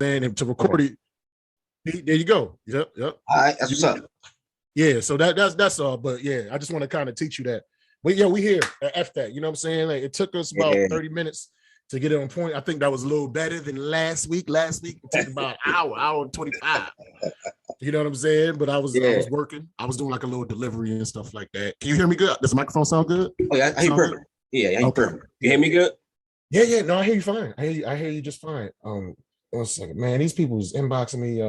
And to record it, there you go. Yep. All right, that's what's up. Yeah, so that's all. But yeah, I just want to kind of teach you that. But yeah, we here at F that. You know what I'm saying? Like, it took us about 30 minutes to get it on point. I think that was a little better than last week. Last week it took about an hour and 25. You know what I'm saying? But I was working. I was doing like a little delivery and stuff like that. Can you hear me good? Does the microphone sound good? Oh yeah, I hear perfect. Good? Yeah, I hear perfect. You hear me good? Yeah. No, I hear you fine. I hear you just fine. 1 second, man. These people is inboxing me.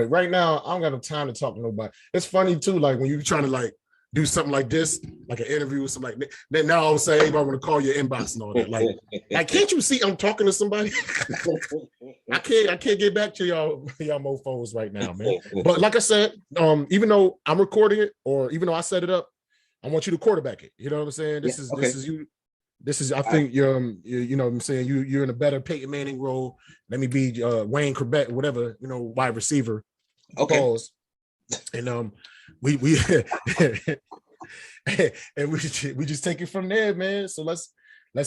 Right now, I don't got no time to talk to nobody. It's funny too, like when you're trying to like do something like this, like an interview or something like that. Then now all of a sudden, everybody want to call your inbox and all that. Like, can't you see I'm talking to somebody? I can't get back to y'all mofos right now, man. But like I said, even though I'm recording it, or even though I set it up, I want you to quarterback it. You know what I'm saying? This is you. This is, I think you know what I'm saying, you're in a better Peyton Manning role. Let me be Wayne Corbett, whatever, wide receiver. Okay. Pause. And we and we just take it from there, man. So let's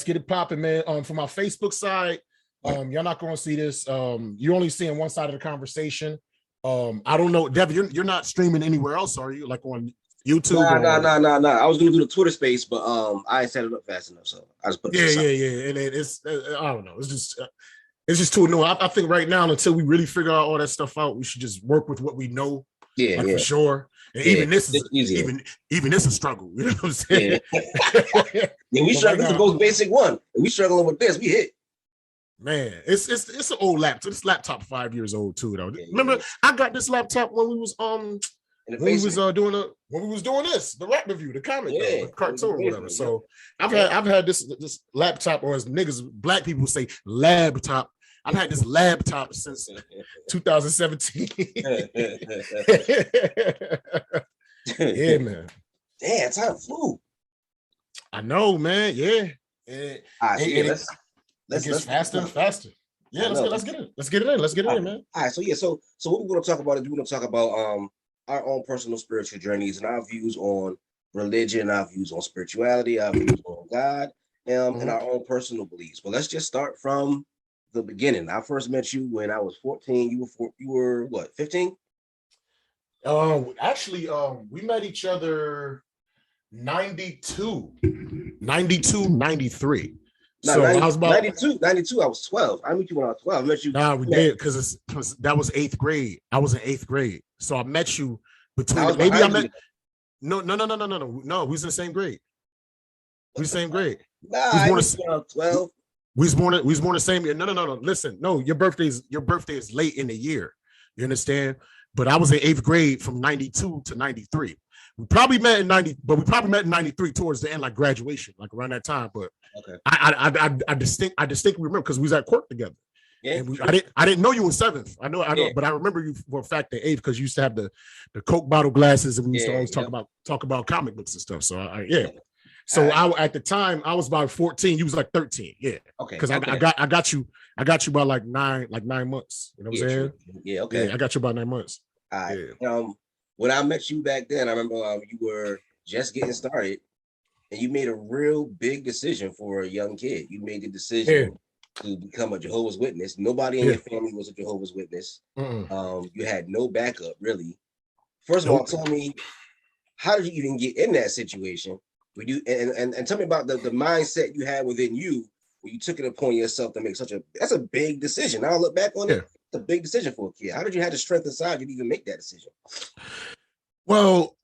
get it popping, man. From our Facebook side, you're not going to see this. You're only seeing one side of the conversation. I don't know, Devin, you're not streaming anywhere else, are you? Like on YouTube? No. I was gonna do the Twitter space, but I ain't set it up fast enough, so I just put it. Yeah. And it's I don't know. It's just too new. I think right now, until we really figure out all that stuff out, we should just work with what we know. Yeah, for sure. And even this is even this is a struggle. You know what I'm saying? Yeah, we struggling with the most basic one. And we struggling with this. We hit. Man, it's an old laptop. This laptop 5 years old too, though. Remember, I got this laptop when we was when we was doing this, the rap review, the comic, the cartoon, or whatever. So I've had this laptop, or as niggas, black people say, laptop. I've had this laptop since 2017. Yeah, man. Damn, time flew. I know, man. Yeah. Let's faster and faster. Yeah, let's get it. Let's get it in, man. All right, so what we're gonna talk about is we're gonna talk about our own personal spiritual journeys and our views on religion, our views on spirituality, our views on God, and our own personal beliefs. But let's just start from the beginning. I first met you when I was 14. You were what, 15? Actually, we met each other 92, 93. No, so 90, I was about 92. I was 12. I met you when I was 12. I met you. Nah, we did because that was 8th grade. I was in 8th grade, so I met you between. Maybe I met. You. No. We was in the same grade. We was the same grade. Nah, I was 12. We was born the same year. No. Listen, no, your birthday is late in the year. You understand? But I was in 8th grade from 92 to 93. We probably met in 90, but we probably met in 93 towards the end, like graduation, like around that time. But okay. I distinctly remember because we was at court together. Yeah. And I didn't know you in 7th. I know, but I remember you for a fact in 8th because you used to have the Coke bottle glasses, and we used to always talk about comic books and stuff. So So at the time I was about 14. You was like 13. Yeah. Okay. Because I got you by like 9 months. You know what I'm saying? True. Yeah. Okay. Yeah, I got you about 9 months. All right. Yeah. When I met you back then, I remember you were just getting started, and you made a real big decision for a young kid. You made the decision to become a Jehovah's Witness. Nobody in your family was a Jehovah's Witness. You had no backup, really. First of all, tell me, how did you even get in that situation? Were you and tell me about the mindset you had within you when you took it upon yourself to make that's a big decision. Now I look back on it. It's a big decision for a kid. How did you have the strength inside you to even make that decision? Well,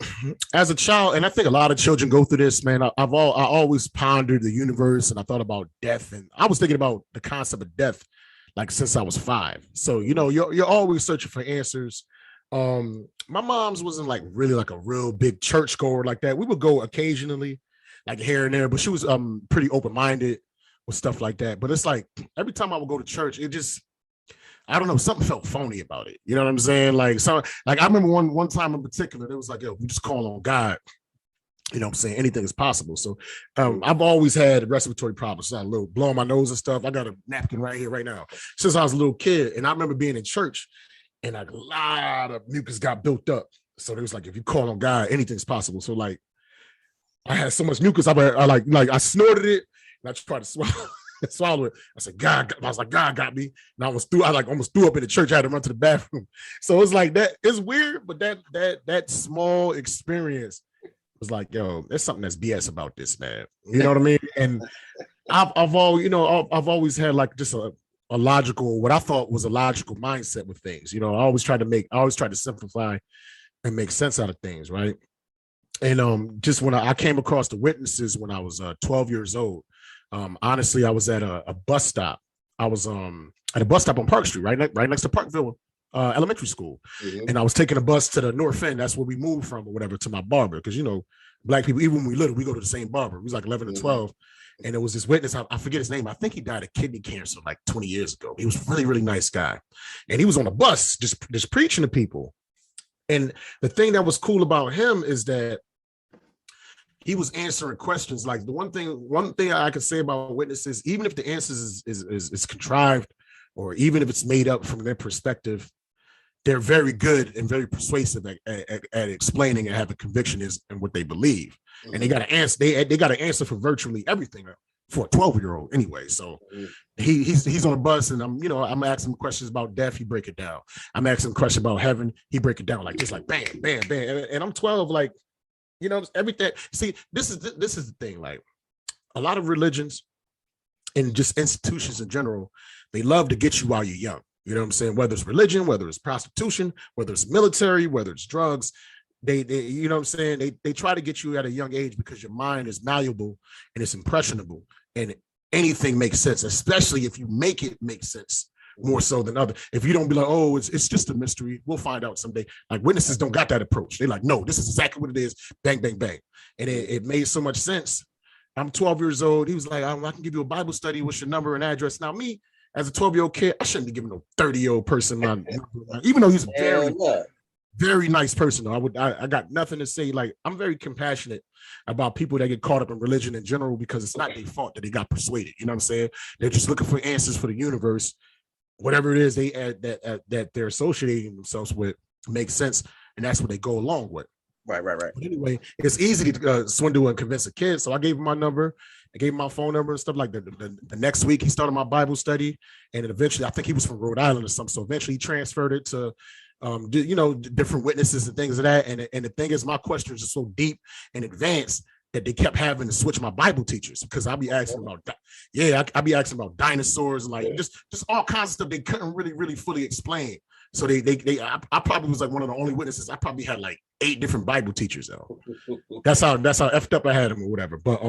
as a child, and I think a lot of children go through this, man. I always pondered the universe, and I thought about death, and I was thinking about the concept of death, like since I was 5. So you're always searching for answers. My mom's wasn't like really like a real big church goer like that. We would go occasionally, like here and there, but she was pretty open-minded with stuff like that. But it's like every time I would go to church, it just, I don't know, something felt phony about it. You know what I'm saying? Like I remember one time in particular, it was like, yo, we just call on God. You know what I'm saying? Anything is possible. So I've always had respiratory problems. So I'm a little blowing my nose and stuff. I got a napkin right here right now since I was a little kid. And I remember being in church and like a lot of mucus got built up. So there was like, if you call on God, anything's possible. So like I had so much mucus, I snorted it and I tried to swallow. swallow it. I said, God, I was like, God got me. And I almost threw up in the church. I had to run to the bathroom. So it's like that. It's weird, but that small experience was like, yo, there's something that's BS about this, man. You know what I mean? And I've always had like just a logical, what I thought was a logical mindset with things. I always tried to simplify and make sense out of things, right? And just when I came across the witnesses when I was 12 years old, honestly, I was at a bus stop. I was at a bus stop on Park Street, right next to Parkville Elementary School. Mm-hmm. And I was taking a bus to the North End. That's where we moved from or whatever, to my barber. Because, Black people, even when we little, we go to the same barber. We was like 11 to 12. And it was this witness, I forget his name. I think he died of kidney cancer like 20 years ago. He was a really, really nice guy. And he was on a bus just preaching to people. And the thing that was cool about him is that he was answering questions. Like the one thing I could say about witnesses, even if the answers is contrived, or even if it's made up from their perspective, they're very good and very persuasive at explaining and having conviction in what they believe. Mm-hmm. And they got to answer. They got to answer for virtually everything for a 12-year-old anyway. So he's on a bus, and I'm asking him questions about death. He break it down. I'm asking him questions about heaven. He break it down like just like bam, bam, bam. And I'm 12, like, everything. See, this is the thing. Like a lot of religions and just institutions in general, they love to get you while you're young. You know what I'm saying? Whether it's religion, whether it's prostitution, whether it's military, whether it's drugs, they you know what I'm saying? They try to get you at a young age because your mind is malleable and it's impressionable, and anything makes sense, especially if you make it make sense more so than other. If you don't be like, oh, it's just a mystery, we'll find out someday. Like witnesses don't got that approach. They're like, no, this is exactly what it is. Bang, bang, bang. And it made so much sense. I'm 12 years old. He was like, I can give you a Bible study. What's your number and address? Now me, as a 12-year-old kid, I shouldn't be giving no 30-year-old person my number, even though he's a very, very nice person. Though I got nothing to say. Like, I'm very compassionate about people that get caught up in religion in general, because it's not their fault that they got persuaded. You know what I'm saying? They're just looking for answers for the universe. Whatever it is that they're associating themselves with makes sense, and that's what they go along with. Right. But anyway, it's easy to swindle and convince a kid. So I gave him my number. I gave him my phone number and stuff like that. The next week, he started my Bible study, and then eventually, I think he was from Rhode Island or something. So eventually, he transferred it to, different witnesses and things of that. And the thing is, my questions are so deep and advanced that they kept having to switch my Bible teachers, because I'd be asking about, I'd be asking about dinosaurs and like just all kinds of stuff they couldn't really fully explain. So I probably was like one of the only witnesses. I probably had like 8 different Bible teachers though. That's how effed up I had them or whatever. But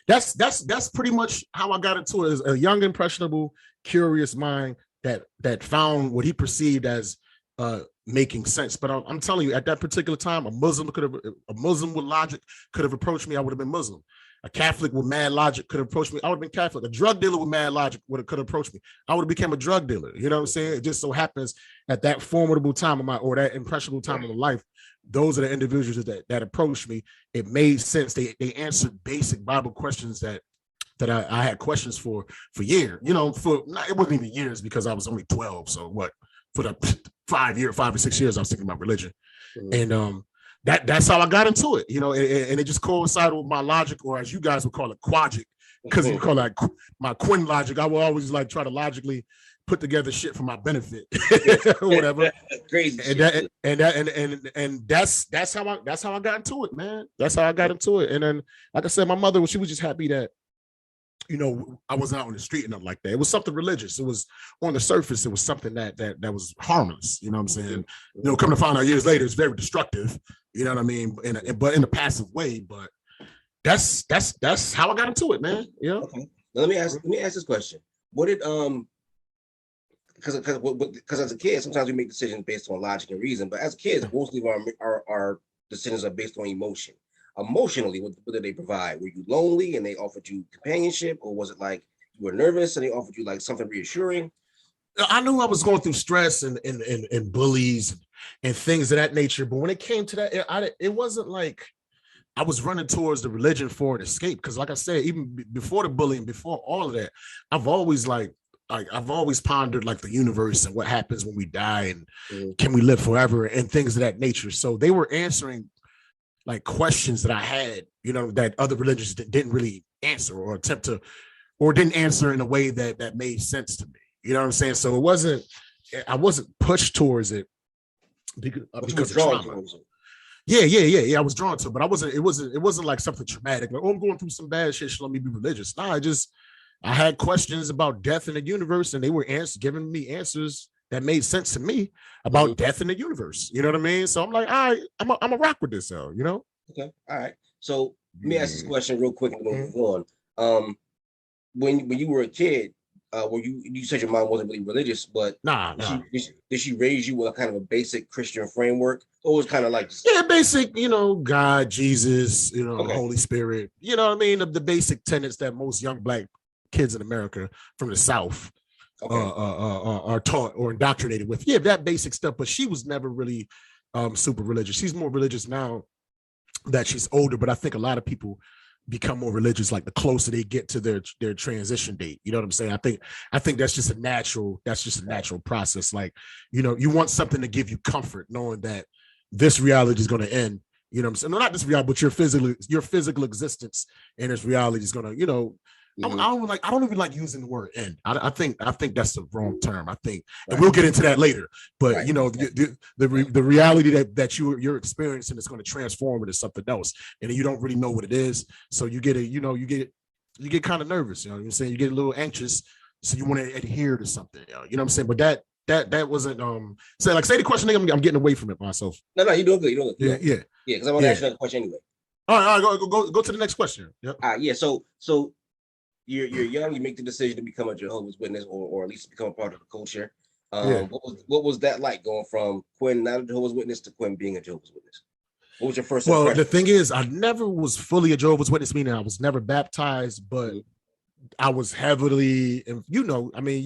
that's pretty much how I got into it, as a young, impressionable, curious mind that found what he perceived as making sense. But I'm telling you, at that particular time, a Muslim with logic could have approached me. I would have been Muslim. A Catholic with mad logic could have approached me. I would have been Catholic. A drug dealer with mad logic could have approached me. I would have become a drug dealer. You know what I'm saying? It just so happens at that formidable time of that impressionable time of my life, those are the individuals that approached me. It made sense. They answered basic Bible questions that I had questions for years. It wasn't even years, because I was only 12. So what? For the 5 or 6 years, I was thinking about religion. Mm-hmm. And that's how I got into it, and it just coincided with my logic, or as you guys would call it, quagic, because you call it my Quinn logic. I will always like try to logically put together shit for my benefit, or whatever. Crazy. And that's how I got into it, man. That's how I got into it. And then, like I said, my mother, she was just happy that, I wasn't out on the street and nothing like that. It was something religious. It was on the surface. It was something that was harmless. You know what I'm saying? Coming to find out years later, it's very destructive. You know what I mean? But in a passive way. But that's how I got into it, man. Okay. Now let me ask this question. What did because as a kid, sometimes we make decisions based on logic and reason. But as kids, mostly of our decisions are based on emotion. Emotionally, what did they provide? Were you lonely and they offered you companionship, or was it like you were nervous and they offered you like something reassuring? I knew I was going through stress and bullies and things of that nature, but when it came to that, it wasn't like I was running towards the religion for an escape. Because, like I said, even before the bullying, before all of that, I've always pondered like the universe and what happens when we die, and can we live forever and things of that nature. So they were answering like questions that I had, that other religions didn't really answer or attempt to or didn't answer in a way that made sense to me. You know what I'm saying? So I wasn't pushed towards it because of trauma. Yeah. I was drawn to it, but it wasn't like something traumatic. Like, oh, I'm going through some bad shit. So let me be religious. Nah, I had questions about death in the universe, and they were giving me answers that made sense to me about death in the universe. You know what I mean? So I'm like, all right, I'm a rock with this, you know? Okay, all right. So let me ask this question real quick and we'll move on. When you were a kid, were you said your mom wasn't really religious, but did she raise you with a kind of a basic Christian framework, or was kind of like basic, God, Jesus, Holy Spirit, you know what I mean? The basic tenets that most young Black kids in America from the South are taught or indoctrinated with. Yeah, that basic stuff. But she was never really super religious. She's more religious now that she's older, but I think a lot of people become more religious like the closer they get to their transition date. You know what I'm saying? I think that's just a natural process. Like, you want something to give you comfort, knowing that this reality is going to end. You know what I'm saying? No, not this reality, but your physical existence in this reality is going to, I don't even like using the word end. I think that's the wrong term. I think, and we'll get into that later. But the reality that you're experiencing is going to transform into something else, and you don't really know what it is. So you get you get kind of nervous. You know what I'm saying? You get a little anxious, so you want to adhere to something. You know what I'm saying? But that wasn't say the question. I'm getting away from it myself. No, you're doing good. Yeah. Because I want to ask you another question anyway. All right, go to the next question. Yep. So you're young, you make the decision to become a Jehovah's Witness or at least become a part of the culture. What was that like, going from Quinn not a Jehovah's Witness to Quinn being a Jehovah's Witness? What was your first impression? Well, the thing is, I never was fully a Jehovah's Witness, meaning I was never baptized, but I was heavily, and you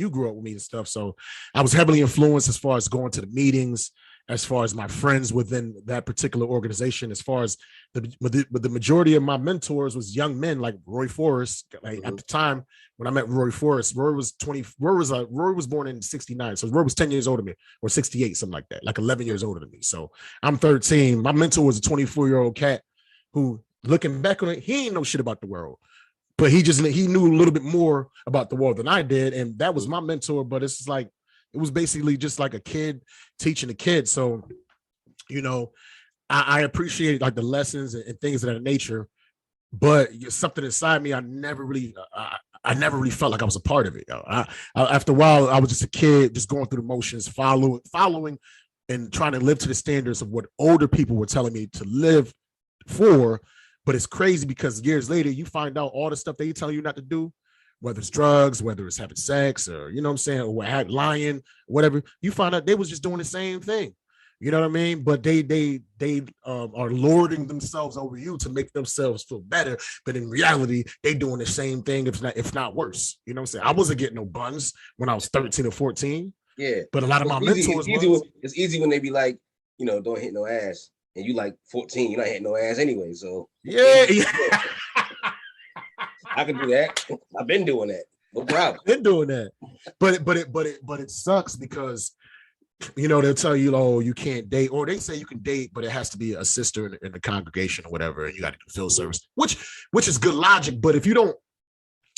grew up with me and stuff, so I was heavily influenced as far as going to the meetings, as far as my friends within that particular organization, as far as the majority of my mentors was young men like Roy Forrest. Like at the time when I met Roy Forrest, Roy was born in 69. So Roy was 10 years older than me, or 68, something like that, like 11 years older than me. So I'm 13. My mentor was a 24-year-old cat who, looking back on it, he ain't know shit about the world, but he knew a little bit more about the world than I did. And that was my mentor. But it's like, it was basically just like a kid teaching a kid. So, I appreciated like the lessons and things of that nature, but something inside me, I never really felt like I was a part of it. After a while, I was just a kid, just going through the motions, following and trying to live to the standards of what older people were telling me to live for. But it's crazy because years later, you find out all the stuff they tell you not to do, whether it's drugs, whether it's having sex, or, you know what I'm saying, or lying, whatever, you find out they was just doing the same thing. You know what I mean? But they are lording themselves over you to make themselves feel better. But in reality, they doing the same thing, if not worse. You know what I'm saying? I wasn't getting no buns when I was 13 or 14. Yeah. But a lot of my mentors. It's easy when they be like, don't hit no ass. And you like 14, you're not hitting no ass anyway. So yeah. I can do that. I've been doing that. No problem. Been doing that. But it sucks because they'll tell you, oh, you can't date, or they say you can date, but it has to be a sister in the congregation or whatever, and you got to do field service, which is good logic. But if you don't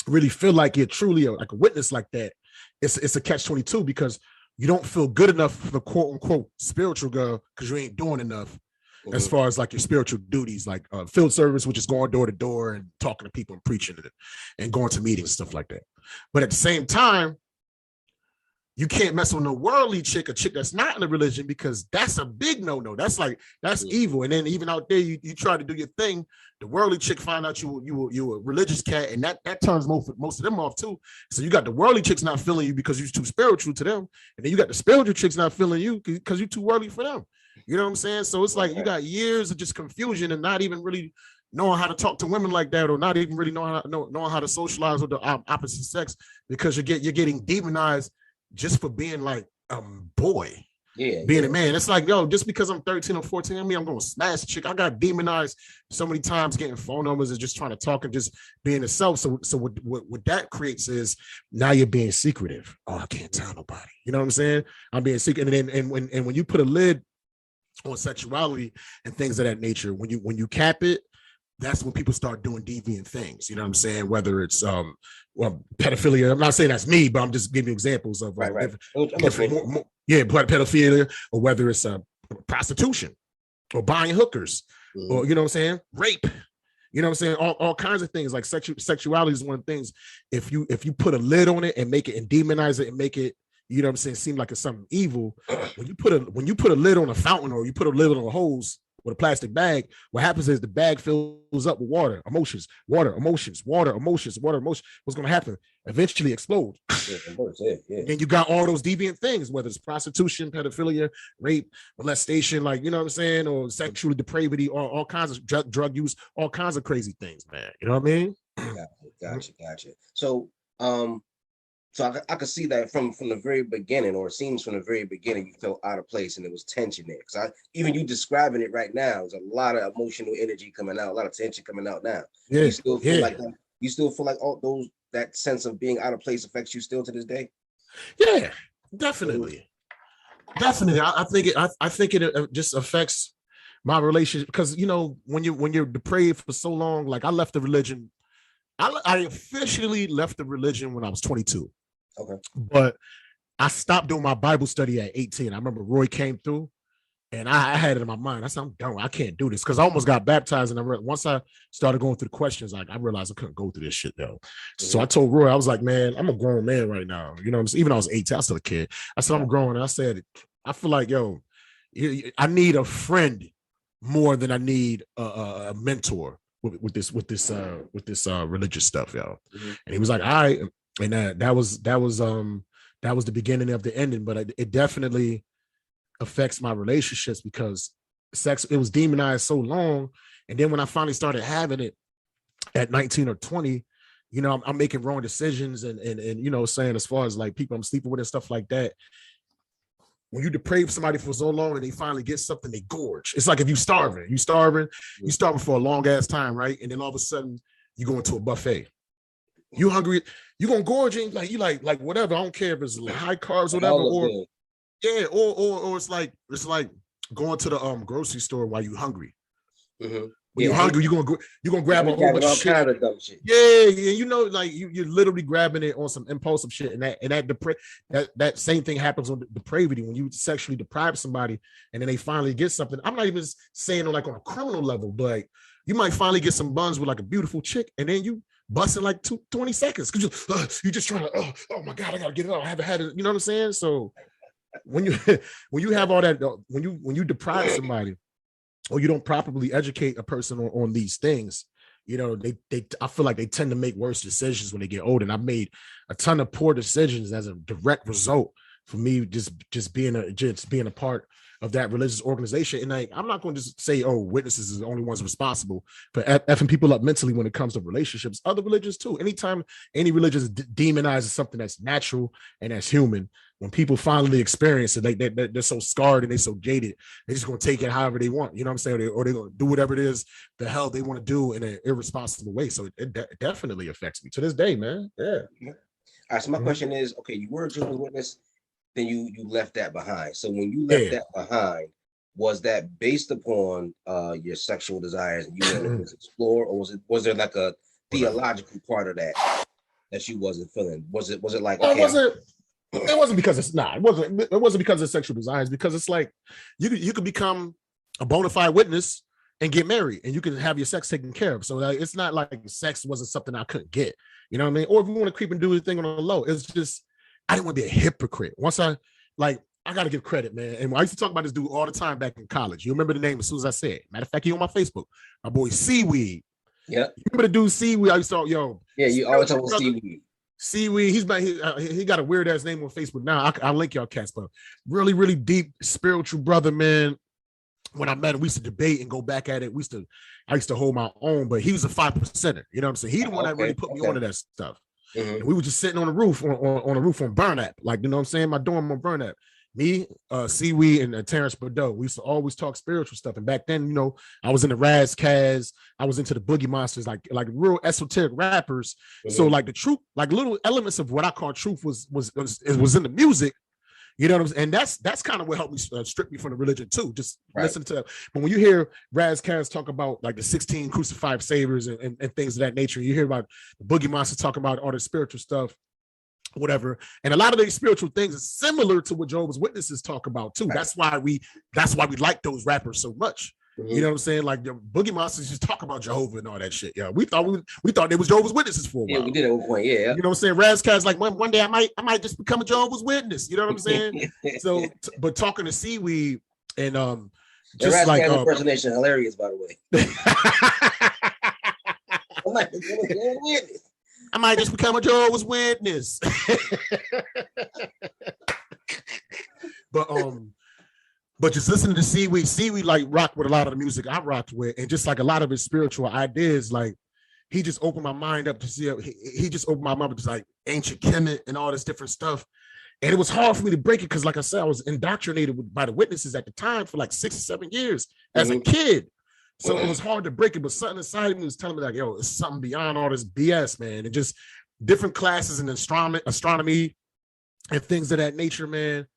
really feel like you're truly like a witness like that, it's a catch-22, because you don't feel good enough for the quote unquote spiritual girl because you ain't doing enough. As far as like your spiritual duties, like field service, which is going door to door and talking to people and preaching and going to meetings and stuff like that. But at the same time, you can't mess with no worldly chick, a chick that's not in a religion, because that's a big no-no. That's evil. And then even out there, you try to do your thing. The worldly chick find out you a religious cat, and that turns most of them off too. So you got the worldly chicks not feeling you because you're too spiritual to them, and then you got the spiritual chicks not feeling you because you're too worldly for them. You know what I'm saying? So it's like you got years of just confusion and not even really knowing how to talk to women like that, or not even really knowing how to socialize with the opposite sex, because you're getting demonized just for being like boy. Being a man. It's like, yo, just because I'm 13 or 14, I'm going to smash a chick. I got demonized so many times getting phone numbers and just trying to talk and just being a self. So what that creates is now you're being secretive. Oh, I can't tell nobody. You know what I'm saying? I'm being secret. And when you put a lid on sexuality and things of that nature, when you cap it, that's when people start doing deviant things. You know what I'm saying? Whether it's well, pedophilia. I'm not saying that's me, but I'm just giving you examples of different pedophilia, or whether it's prostitution or buying hookers, or you know what I'm saying, rape. You know what I'm saying? All kinds of things. Like sexuality is one of the things. If you put a lid on it and make it and demonize it and make it, you know what I'm saying, seem like it's something evil. When you put a lid on a fountain, or you put a lid on a hose with a plastic bag, what happens is the bag fills up with water, emotions. What's going to happen? Eventually explode. And you got all those deviant things, whether it's prostitution, pedophilia, rape, molestation, like, you know what I'm saying, or sexual depravity, or all kinds of drug use, all kinds of crazy things, man. You know what I mean? Gotcha. So, I could see that from the very beginning, or it seems from the very beginning, you felt out of place and there was tension there. Because even you describing it right now, there's a lot of emotional energy coming out, a lot of tension coming out now. Yeah, you still feel like that? You still feel like all that sense of being out of place affects you still to this day? Yeah, definitely. I think it just affects my relationship, because you know, when you're depraved for so long, like I left the religion. I officially left the religion when I was 22. Okay. But I stopped doing my Bible study at 18. I remember Roy came through, and I had it in my mind. I said, I'm done. I can't do this, because I almost got baptized. And once I started going through the questions, like I realized I couldn't go through this shit though. So I told Roy, I was like, man, I'm a grown man right now. You know what I'm saying? Even though I was 18, I was still a kid. I said, I'm grown. And I said, I feel like, I need a friend more than I need a mentor with this religious stuff, yo. And he was like, all right. And that was the beginning of the ending, but it definitely affects my relationships, because sex, it was demonized so long. And then when I finally started having it at 19 or 20, you know, I'm making wrong decisions and you know, saying, as far as like people I'm sleeping with and stuff like that. When you deprave somebody for so long and they finally get something, they gorge. It's like if you starving for a long ass time, right? And then all of a sudden you go into a buffet. You hungry, you gonna gorge, and like you like whatever. I don't care if it's high carbs, whatever, or it's like going to the grocery store while you hungry. When you're hungry, you're gonna grab a whole bunch of shit. Yeah, you know, like you're literally grabbing it on some impulsive shit, and that same thing happens on depravity when you sexually deprive somebody, and then they finally get something. I'm not even saying on a criminal level, but like, you might finally get some buns with like a beautiful chick, and then you busting like 20 seconds because you're just trying to, oh my God, I gotta get it out. I haven't had it, you know what I'm saying? So when you have all that, when you deprive somebody, or you don't properly educate a person on these things, you know, I feel like they tend to make worse decisions when they get older. And I made a ton of poor decisions as a direct result for me just being a part of that religious organization. And I'm not going to just say, witnesses is the only ones responsible for effing people up mentally when it comes to relationships. Other religions too. Anytime any religion demonizes something that's natural and that's human, when people finally experience it, they're so scarred and they're so jaded, they're just going to take it however they want. You know what I'm saying? Or they're going to do whatever it is the hell they want to do in an irresponsible way. So it definitely affects me to this day, man. Yeah. All right. So my question is, okay, you were a Jehovah's Witness, then you left that behind. So when you left that behind, was that based upon your sexual desires and you wanted to explore, or was there like a theological part of that you wasn't feeling? Was it like, okay? It wasn't because it wasn't because of sexual desires, because it's like you could become a bona fide witness and get married, and you can have your sex taken care of. So it's not like sex wasn't something I couldn't get. You know what I mean? Or if you want to creep and do the thing on the low, it's just, I didn't want to be a hypocrite. Once I got to give credit, man. And I used to talk about this dude all the time back in college. You remember the name as soon as I said it. Matter of fact, he on my Facebook. My boy Seaweed. Yeah. You remember the dude Seaweed? I used to talk, Yeah, you always talk about Seaweed. Seaweed. He got a weird ass name on Facebook now. I'll link y'all cats, but really, really deep spiritual brother, man. When I met him, we used to debate and go back at it. I used to hold my own, but he was a 5%er. You know what I'm saying? He the one that really put me onto that stuff. And we were just sitting on the roof on a roof on Burnap, like, you know what I'm saying, my dorm on Burnap. Me, Seaweed, and Terrence Bordeaux. We used to always talk spiritual stuff. And back then, you know, I was in the Raz Kaz, I was into the Boogie Monsters, like real esoteric rappers. So like the truth, like little elements of what I call truth was in the music. You know what I'm saying? And that's kind of what helped me strip me from the religion too. Just listen to that. But when you hear Raz Kass talk about like the 16 crucified saviors and things of that nature, you hear about the Boogie Monsters talking about all the spiritual stuff, whatever. And a lot of these spiritual things is similar to what Jehovah's Witnesses talk about too. Right. That's why we like those rappers so much. Mm-hmm. You know what I'm saying? Like the Boogie Monsters just talk about Jehovah and all that shit. Yeah, we thought they was Jehovah's Witnesses for a while. Yeah, we did at one point. Yeah, you know what I'm saying? Raz Kass like one day I might just become a Jehovah's Witness. You know what I'm saying? So, but talking to Seaweed and just Raz like impersonation hilarious, by the way. I might just become a Jehovah's Witness. But just listening to Seaweed like rock with a lot of the music I rocked with, and just like a lot of his spiritual ideas, like he just opened my mind up to see. He just opened my mind up to like ancient Kemet and all this different stuff, and it was hard for me to break it because, like I said, I was indoctrinated by the witnesses at the time for like 6 or 7 years as a kid. So it was hard to break it, but something inside of me was telling me like, yo, it's something beyond all this BS, man. And just different classes in astronomy and things of that nature, man.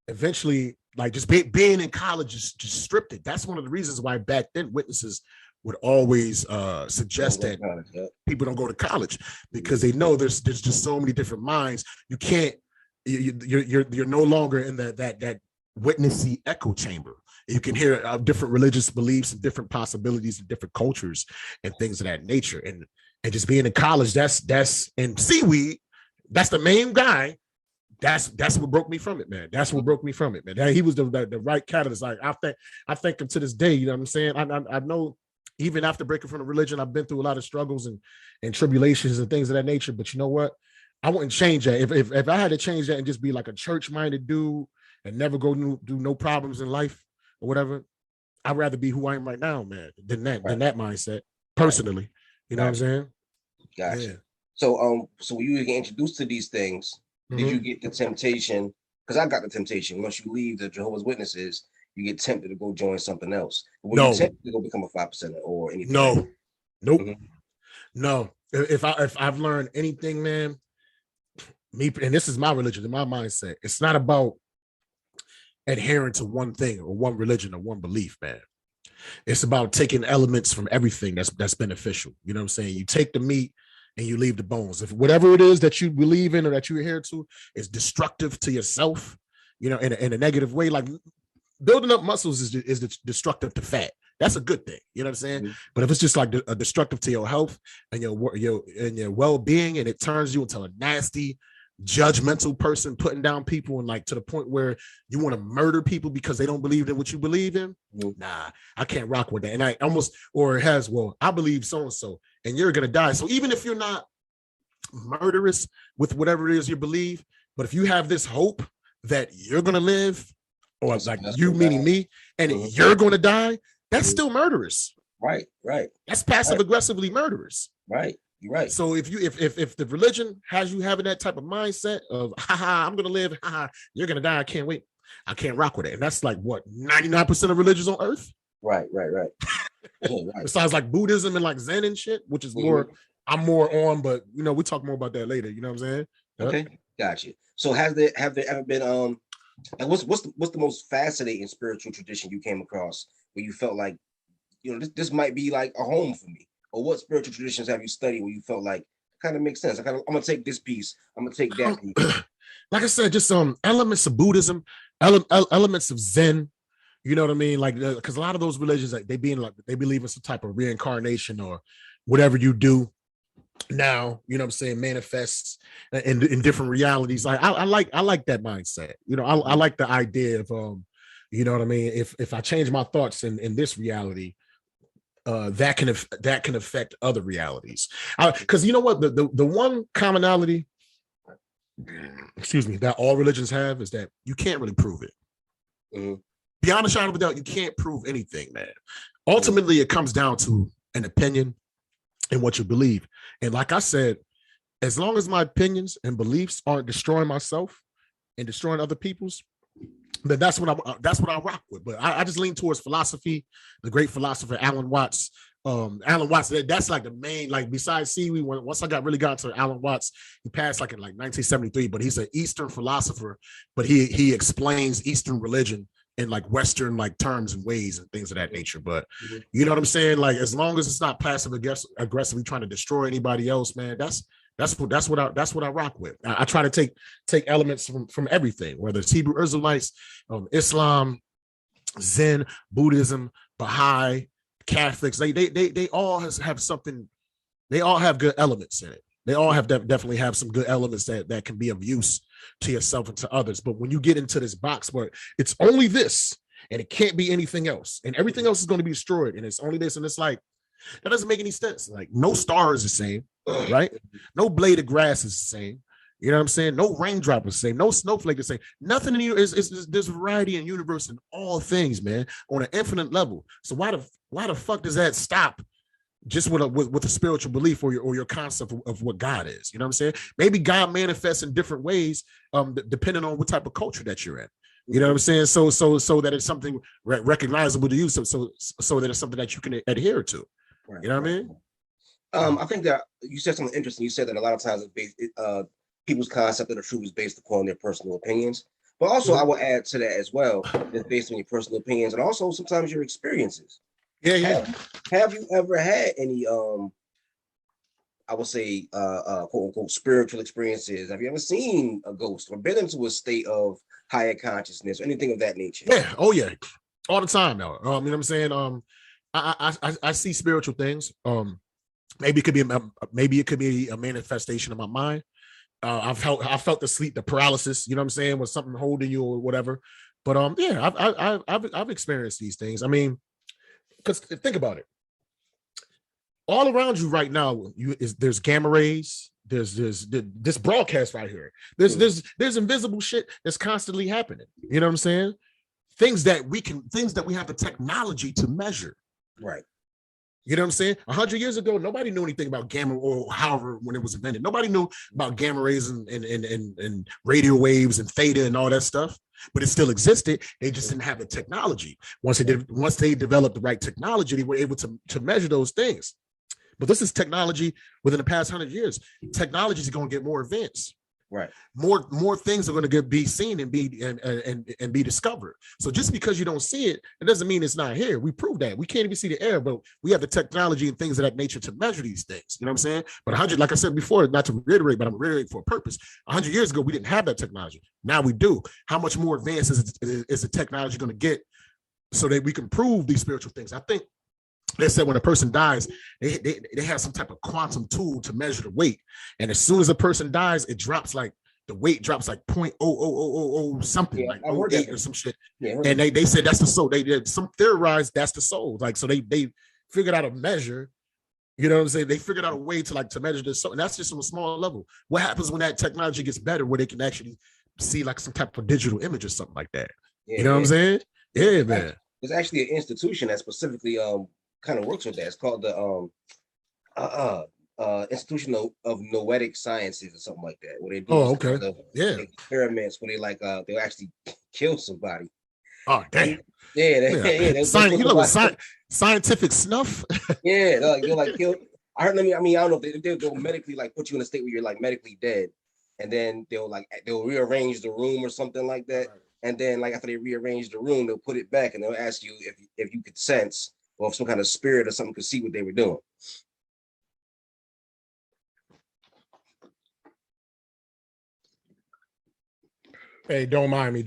Eventually, like just being in college just stripped it. That's one of the reasons why back then witnesses would always suggest that people don't go to college, because they know there's just so many different minds. You can't, you're no longer in that witnessy echo chamber. You can hear different religious beliefs and different possibilities and different cultures and things of that nature. And just being in college, that's and Seaweed, that's the main guy. That's what broke me from it, man. That's what broke me from it, man. He was the right catalyst. Like I thank him to this day. You know what I'm saying? I know even after breaking from the religion, I've been through a lot of struggles and tribulations and things of that nature. But you know what? I wouldn't change that. If I had to change that and just be like a church-minded dude and never go do no problems in life or whatever, I'd rather be who I am right now, man, than that mindset. Personally, you know what I'm saying? Gotcha. Yeah. So when you get introduced to these things, did you get the temptation? Because I got the temptation. Once you leave the Jehovah's Witnesses, you get tempted to go join something else. Were you tempted to go become a 5%er or anything? No, nope, no. If I've learned anything, man, and this is my religion, in my mindset, it's not about adhering to one thing or one religion or one belief, man. It's about taking elements from everything that's beneficial. You know what I'm saying? You take the meat and you leave the bones. If whatever it is that you believe in or that you adhere to is destructive to yourself, you know, in a negative way, like building up muscles is destructive to fat. That's a good thing. You know what I'm saying? But if it's just like a destructive to your health and your well-being, and it turns you into a nasty, judgmental person, putting down people, and like to the point where you want to murder people because they don't believe in what you believe in, nah, I can't rock with that. And I I believe so-and-so, and you're gonna die. So even if you're not murderous with whatever it is you believe, but if you have this hope that you're gonna live, or like you meaning me, and you're gonna die, that's still murderous. Right. That's passive aggressively murderous. Right. You're right. So if the religion has you having that type of mindset of I'm gonna live, you're gonna die, I can't wait, I can't rock with it. And that's like what 99% of religions on earth. Right. Besides like Buddhism and like Zen and shit, which is more I'm more on, but you know, we talk more about that later. You know what I'm saying? Okay, gotcha. So have there ever been and what's the most fascinating spiritual tradition you came across where you felt like, you know, this might be like a home for me? Or what spiritual traditions have you studied where you felt like kind of makes sense? I'm gonna take this piece, I'm gonna take that piece. Like I said, just elements of Buddhism, elements of Zen. You know what I mean? Like, because a lot of those religions, like they believe in some type of reincarnation or whatever you do now, you know what I'm saying, manifests in different realities. Like I like that mindset. You know, I like the idea of you know what I mean? If I change my thoughts in this reality, that can affect other realities. Because you know what, the one commonality, that all religions have is that you can't really prove it. Beyond a shadow of a doubt, you can't prove anything, man. Ultimately, it comes down to an opinion and what you believe. And like I said, as long as my opinions and beliefs aren't destroying myself and destroying other people's, then that's what I rock with. But I just lean towards philosophy. The great philosopher Alan Watts Alan Watts, that's like the main, like besides Seaweed, once I really got to Alan Watts, he passed like in like 1973, but he's an Eastern philosopher, but he explains Eastern religion in like Western like terms and ways and things of that nature. But you know what I'm saying? Like as long as it's not passive aggressively trying to destroy anybody else, man, that's what I rock with. I try to take elements from everything, whether it's Hebrew Israelites, Islam, Zen, Buddhism, Baha'i, Catholics, they all have something. They all have good elements in it. They all have definitely have some good elements that can be of use to yourself and to others. But when you get into this box where it's only this and it can't be anything else, and everything else is going to be destroyed, and it's only this, and it's like that doesn't make any sense. Like no star is the same, right? No blade of grass is the same. You know what I'm saying? No raindrop is the same. No snowflake is the same. Nothing in you is there's variety in universe in all things, man, on an infinite level. So why the fuck does that stop just with a spiritual belief or your concept of what God is? You know what I'm saying? Maybe God manifests in different ways, depending on what type of culture that you're in. You know what I'm saying? So that it's something recognizable to you, so that it's something that you can adhere to. Right. You know what I mean? I think that you said something interesting. You said that a lot of times it's based, people's concept of the truth is based upon their personal opinions. But also, I will add to that as well, it's based on your personal opinions and also sometimes your experiences. Yeah. Have you ever had any, I would say, quote unquote, spiritual experiences? Have you ever seen a ghost or been into a state of higher consciousness or anything of that nature? Yeah. Oh, yeah. All the time now. You know what I'm saying? I see spiritual things. Maybe it could be a manifestation of my mind. I felt the paralysis, you know what I'm saying, with something holding you or whatever. But yeah, I've experienced these things. I mean, because think about it. All around you right now, there's gamma rays. There's this broadcast right here. There's invisible shit that's constantly happening. You know what I'm saying? Things that we have the technology to measure. Right. You know what I'm saying? 100 years ago, nobody knew anything about gamma, or however when it was invented. Nobody knew about gamma rays and radio waves and theta and all that stuff, but it still existed. They just didn't have the technology. Once they developed the right technology, they were able to measure those things. But this is technology within the past 100 years. Technology is going to get more advanced. Right. More things are going to be seen and be discovered. So just because you don't see it, it doesn't mean it's not here. We proved that. We can't even see the air, but we have the technology and things of that nature to measure these things. You know what I'm saying? But 100, like I said before, not to reiterate, but I'm reiterating for a purpose. 100 years ago, we didn't have that technology. Now we do. How much more advanced is the technology going to get so that we can prove these spiritual things? I think they said when a person dies, they have some type of quantum tool to measure the weight. And as soon as a person dies, the weight drops like 0.00000 something, like 0.8 or some shit. Yeah, and they said that's the soul. They did some theorized that's the soul. Like, so they figured out a measure, you know what I'm saying? They figured out a way to measure this. So, and that's just on a small level. What happens when that technology gets better, where they can actually see like some type of digital image or something like that? Yeah, you know what I'm saying? Yeah, man. There's actually an institution that specifically kind of works with that. It's called the Institution of Noetic Sciences or something like that, where they do experiments where they'll actually kill somebody. Oh damn. Yeah. Scientific snuff. Yeah, they're like kill. I heard. I don't know if they'll medically like put you in a state where you're like medically dead, and then they'll rearrange the room or something like that. Right. And then like after they rearrange the room, they'll put it back and they'll ask you if you could sense, or if some kind of spirit or something could see what they were doing. Hey, don't mind me.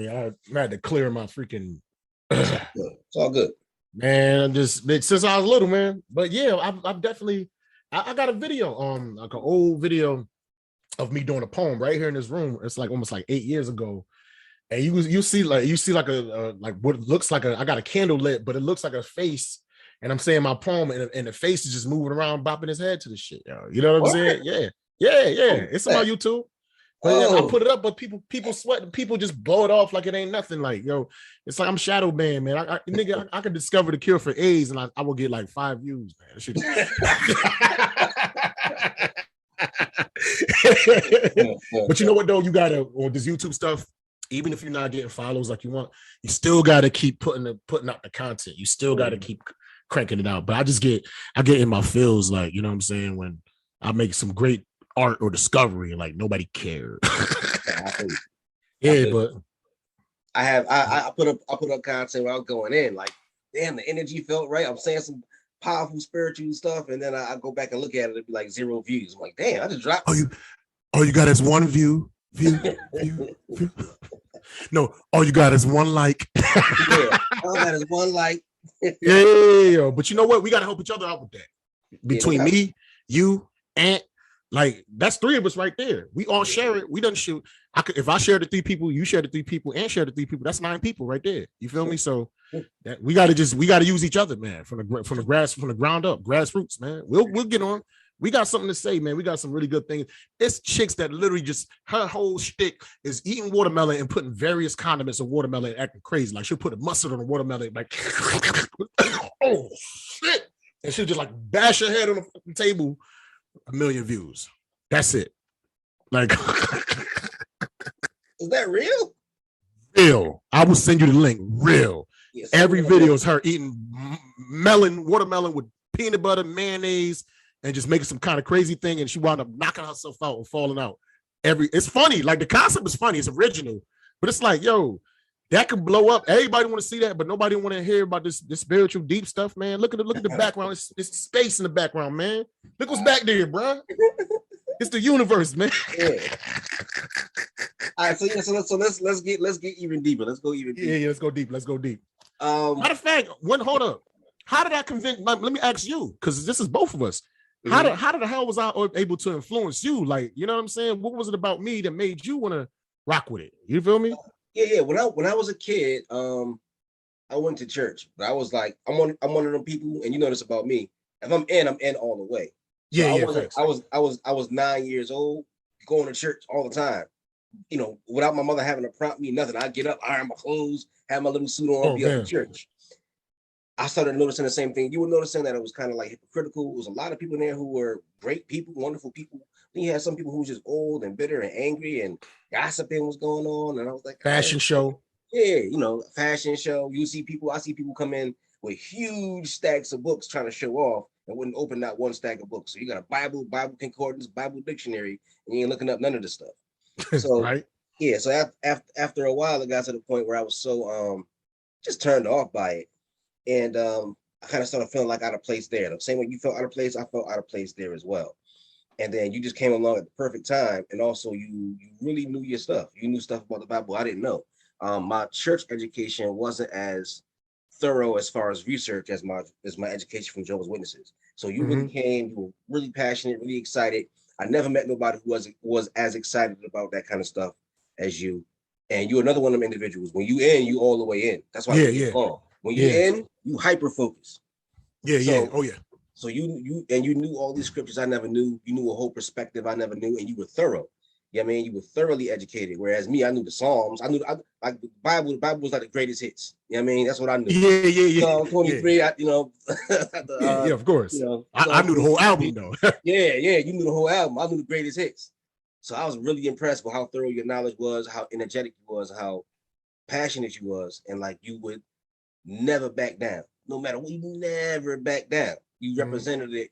I had to clear my freaking. It's all good, man. Since I was little, man. But yeah, I've definitely. I got a video, like an old video of me doing a poem right here in this room. It's like almost like 8 years ago. And you see like a like what looks like I got a candle lit, but it looks like a face, and I'm saying my poem, and the face is just moving around, bopping his head to the shit. Yo. You know what I'm saying? Yeah. It's on YouTube. But I put it up, but people sweat, people just blow it off like it ain't nothing. Like, yo, it's like I'm shadow banned, man. I can discover the cure for AIDS, and I will get like 5 views, man. But you know what though? You gotta on this YouTube stuff. Even if you're not getting follows like you want, you still got to keep putting out the content. You still got to keep cranking it out. But I get in my feels, like, you know what I'm saying, when I make some great art or discovery and like nobody cared. Yeah, but I put up content where I was going in, like, damn, the energy felt right. I'm saying some powerful spiritual stuff, and then I go back and look at it, it'd be like 0 views. I'm like, damn, I just dropped. All you got is one view. No, all you got is one like. Yeah, all I got is one like. Yeah, but you know what? We got to help each other out with that. Between me, you, Ant, like, that's 3 of us right there. We all share it. We done shoot. If I share the 3 people, you share the 3 people, and share the 3 people, that's 9 people right there. You feel me? So that we got to use each other, man, from the ground up, grassroots, man. We'll get on. We got something to say, man. We got some really good things. It's chicks that literally just, her whole shtick is eating watermelon and putting various condiments on watermelon and acting crazy. Like, she'll put a mustard on a watermelon, like, oh shit, and she'll just like bash her head on the fucking table. 1 million views. That's it. Like, is that real? Real. I will send you the link. Real. Yes, every video is her eating watermelon with peanut butter, mayonnaise, and just making some kind of crazy thing, and she wound up knocking herself out and falling out. It's funny. Like, the concept is funny. It's original, but it's like, yo, that could blow up. Everybody want to see that, but nobody want to hear about this spiritual deep stuff, man. Look at the background. It's space in the background, man. Look what's back there, bro. It's the universe, man. Yeah. All right, so let's get even deeper. Let's go even deeper. Yeah, let's go deep. Matter of fact, hold up. How did I convince? Let me ask you, because this is both of us. How the hell was I able to influence you? Like, you know what I'm saying? What was it about me that made you want to rock with it? You feel me? Yeah. When I was a kid, I went to church, but I was like, I'm one of them people, and you know this about me. If I'm in all the way. So I was 9 years old, going to church all the time. You know, without my mother having to prompt me, nothing. I get up, iron my clothes, have my little suit on, be up in church. I started noticing the same thing. You were noticing that it was kind of like hypocritical. There was a lot of people in there who were great people, wonderful people. Then you had some people who were just old and bitter and angry, and gossiping was going on. And I was like, fashion show. Yeah, you know, fashion show. I see people come in with huge stacks of books trying to show off and wouldn't open that one stack of books. So you got a Bible concordance, Bible dictionary, and you ain't looking up none of this stuff. So right. Yeah, so after a while, it got to the point where I was so just turned off by it. And I kind of started feeling like out of place there. The same way you felt out of place, I felt out of place there as well. And then you just came along at the perfect time. And also you really knew your stuff. You knew stuff about the Bible I didn't know. My church education wasn't as thorough as far as research as my education from Jehovah's Witnesses. So you really came, you were really passionate, really excited. I never met nobody who was as excited about that kind of stuff as you. And you're another one of them individuals. When you in, you all the way in. That's why when you're in, you hyper focus. So you knew all these scriptures I never knew. You knew a whole perspective I never knew, and you were thorough. Yeah, I mean, you were thoroughly educated. Whereas me, I knew the Psalms. I like the Bible. The Bible was like the greatest hits. You know what I mean? That's what I knew. Yeah. Psalm 23. Yeah. Of course. You know, I knew the whole album though. yeah. You knew the whole album. I knew the greatest hits. So I was really impressed with how thorough your knowledge was, how energetic you was, how passionate you was, and like you would never back down. No matter what, you never back down. You represented it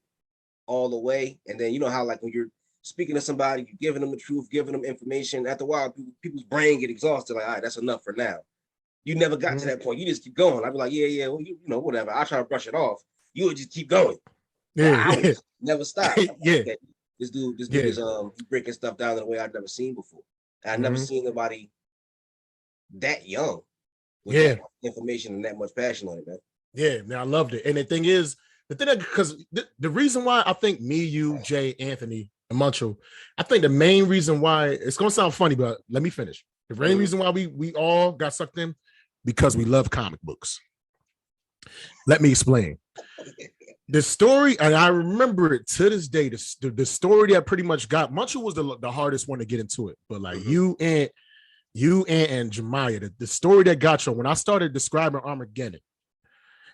all the way. And then you know how like when you're speaking to somebody, you're giving them the truth, giving them information. After a while, people's brain get exhausted. Like, all right, that's enough for now. You never got to that point. You just keep going. I'd be like, yeah, well, you know, whatever. I try to brush it off. You would just keep going. Yeah. Never stop. Yeah. This dude is breaking stuff down in a way I've never seen before. And I've never seen nobody that young with that much information and that much passion on it, man. Yeah, man, I loved it. And the thing is, because the reason why I think me, you, Jay, Anthony, and Muncho, I think the main reason why, it's gonna sound funny, but let me finish. The main reason why we all got sucked in, because we love comic books. Let me explain. The story, and I remember it to this day, the story that pretty much got, Muncho was the hardest one to get into it, but like you and Jemiah, the story that got you, when I started describing Armageddon,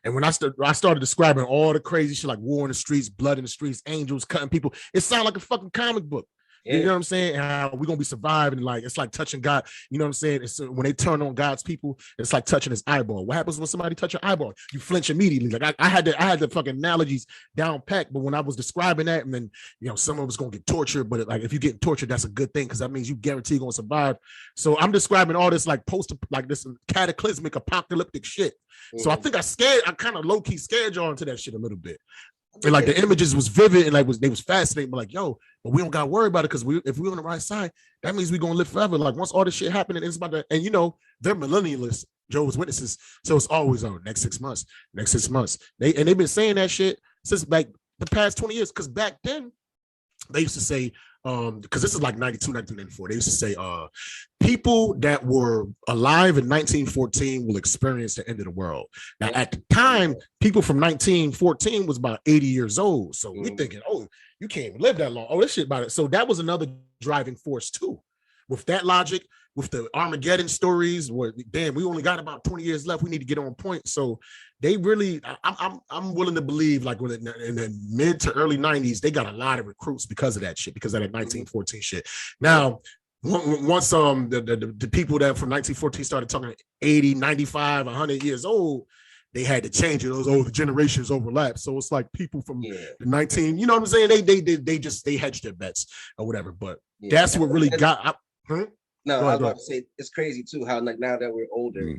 and when I started describing all the crazy shit like war in the streets, blood in the streets, angels cutting people, it sounded like a fucking comic book. You know what I'm saying? And how we're gonna be surviving. Like it's like touching God. You know what I'm saying? It's when they turn on God's people, it's like touching his eyeball. What happens when somebody touch your eyeball? You flinch immediately. Like I had the fucking analogies down packed, but when I was describing that, and then some of us gonna get tortured, but like if you get tortured, that's a good thing because that means you guarantee you're gonna survive. So I'm describing all this like this cataclysmic apocalyptic shit. So I think I kind of low key scared y'all into that shit a little bit. And like the images was vivid and like they was fascinating, but like, but we don't gotta worry about it because if we're on the right side, that means we're gonna live forever. Like once all this shit happened, it's about to, and they're millennialists, Jehovah's Witnesses. So it's always on next 6 months. They've been saying that shit since like the past 20 years. Cause back then they used to say, because this is like 92, 1994, they used to say people that were alive in 1914 will experience the end of the world. Now, at the time, people from 1914 was about 80 years old. So we're thinking, you can't even live that long. This shit about it. So that was another driving force too. With that logic, with the Armageddon stories, where damn, we only got about 20 years left. We need to get on point. So they really, I'm willing to believe, like in the mid to early 90s, they got a lot of recruits because of that shit, because of that 1914 shit. Now, once the people that from 1914 started talking 80, 95, 100 years old, they had to change it. The generations overlap. So it's like people from the 19, you know what I'm saying? They hedged their bets or whatever. But that's what really got. No, I was about to say it's crazy too how like now that we're older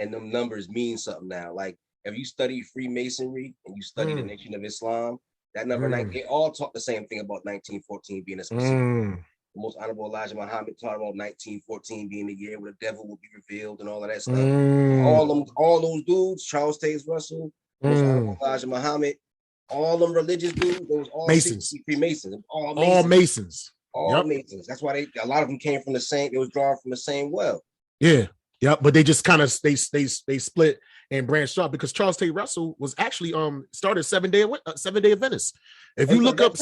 and them numbers mean something now. Like if you study Freemasonry and you study the Nation of Islam, that number they all talk the same thing about 1914 being a specific. The most honorable Elijah Muhammad taught about 1914 being the year where the devil will be revealed and all of that stuff. All those dudes, Charles Taze Russell, most honorable Elijah Muhammad, all them religious dudes, those all Masons, Freemasons, all Masons. All Masons. That's why a lot of them came from the same. It was drawn from the same well. Yeah, but they just kind of they split and branched off because Charles Taze Russell was actually started Seven Day Adventist. If you look up,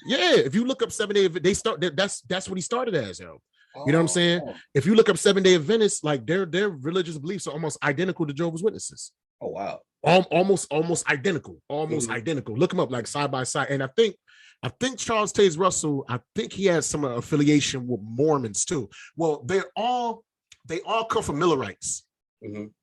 if you look up 7 Day, they start. That's what he started as, yo. You know what I'm saying? If you look up 7 Day Adventists, like their religious beliefs are almost identical to Jehovah's Witnesses. Oh wow. Almost identical. Identical. Look them up like side by side, and I think Charles Taze Russell, I think he has some affiliation with Mormons too. Well, they all come from Millerites.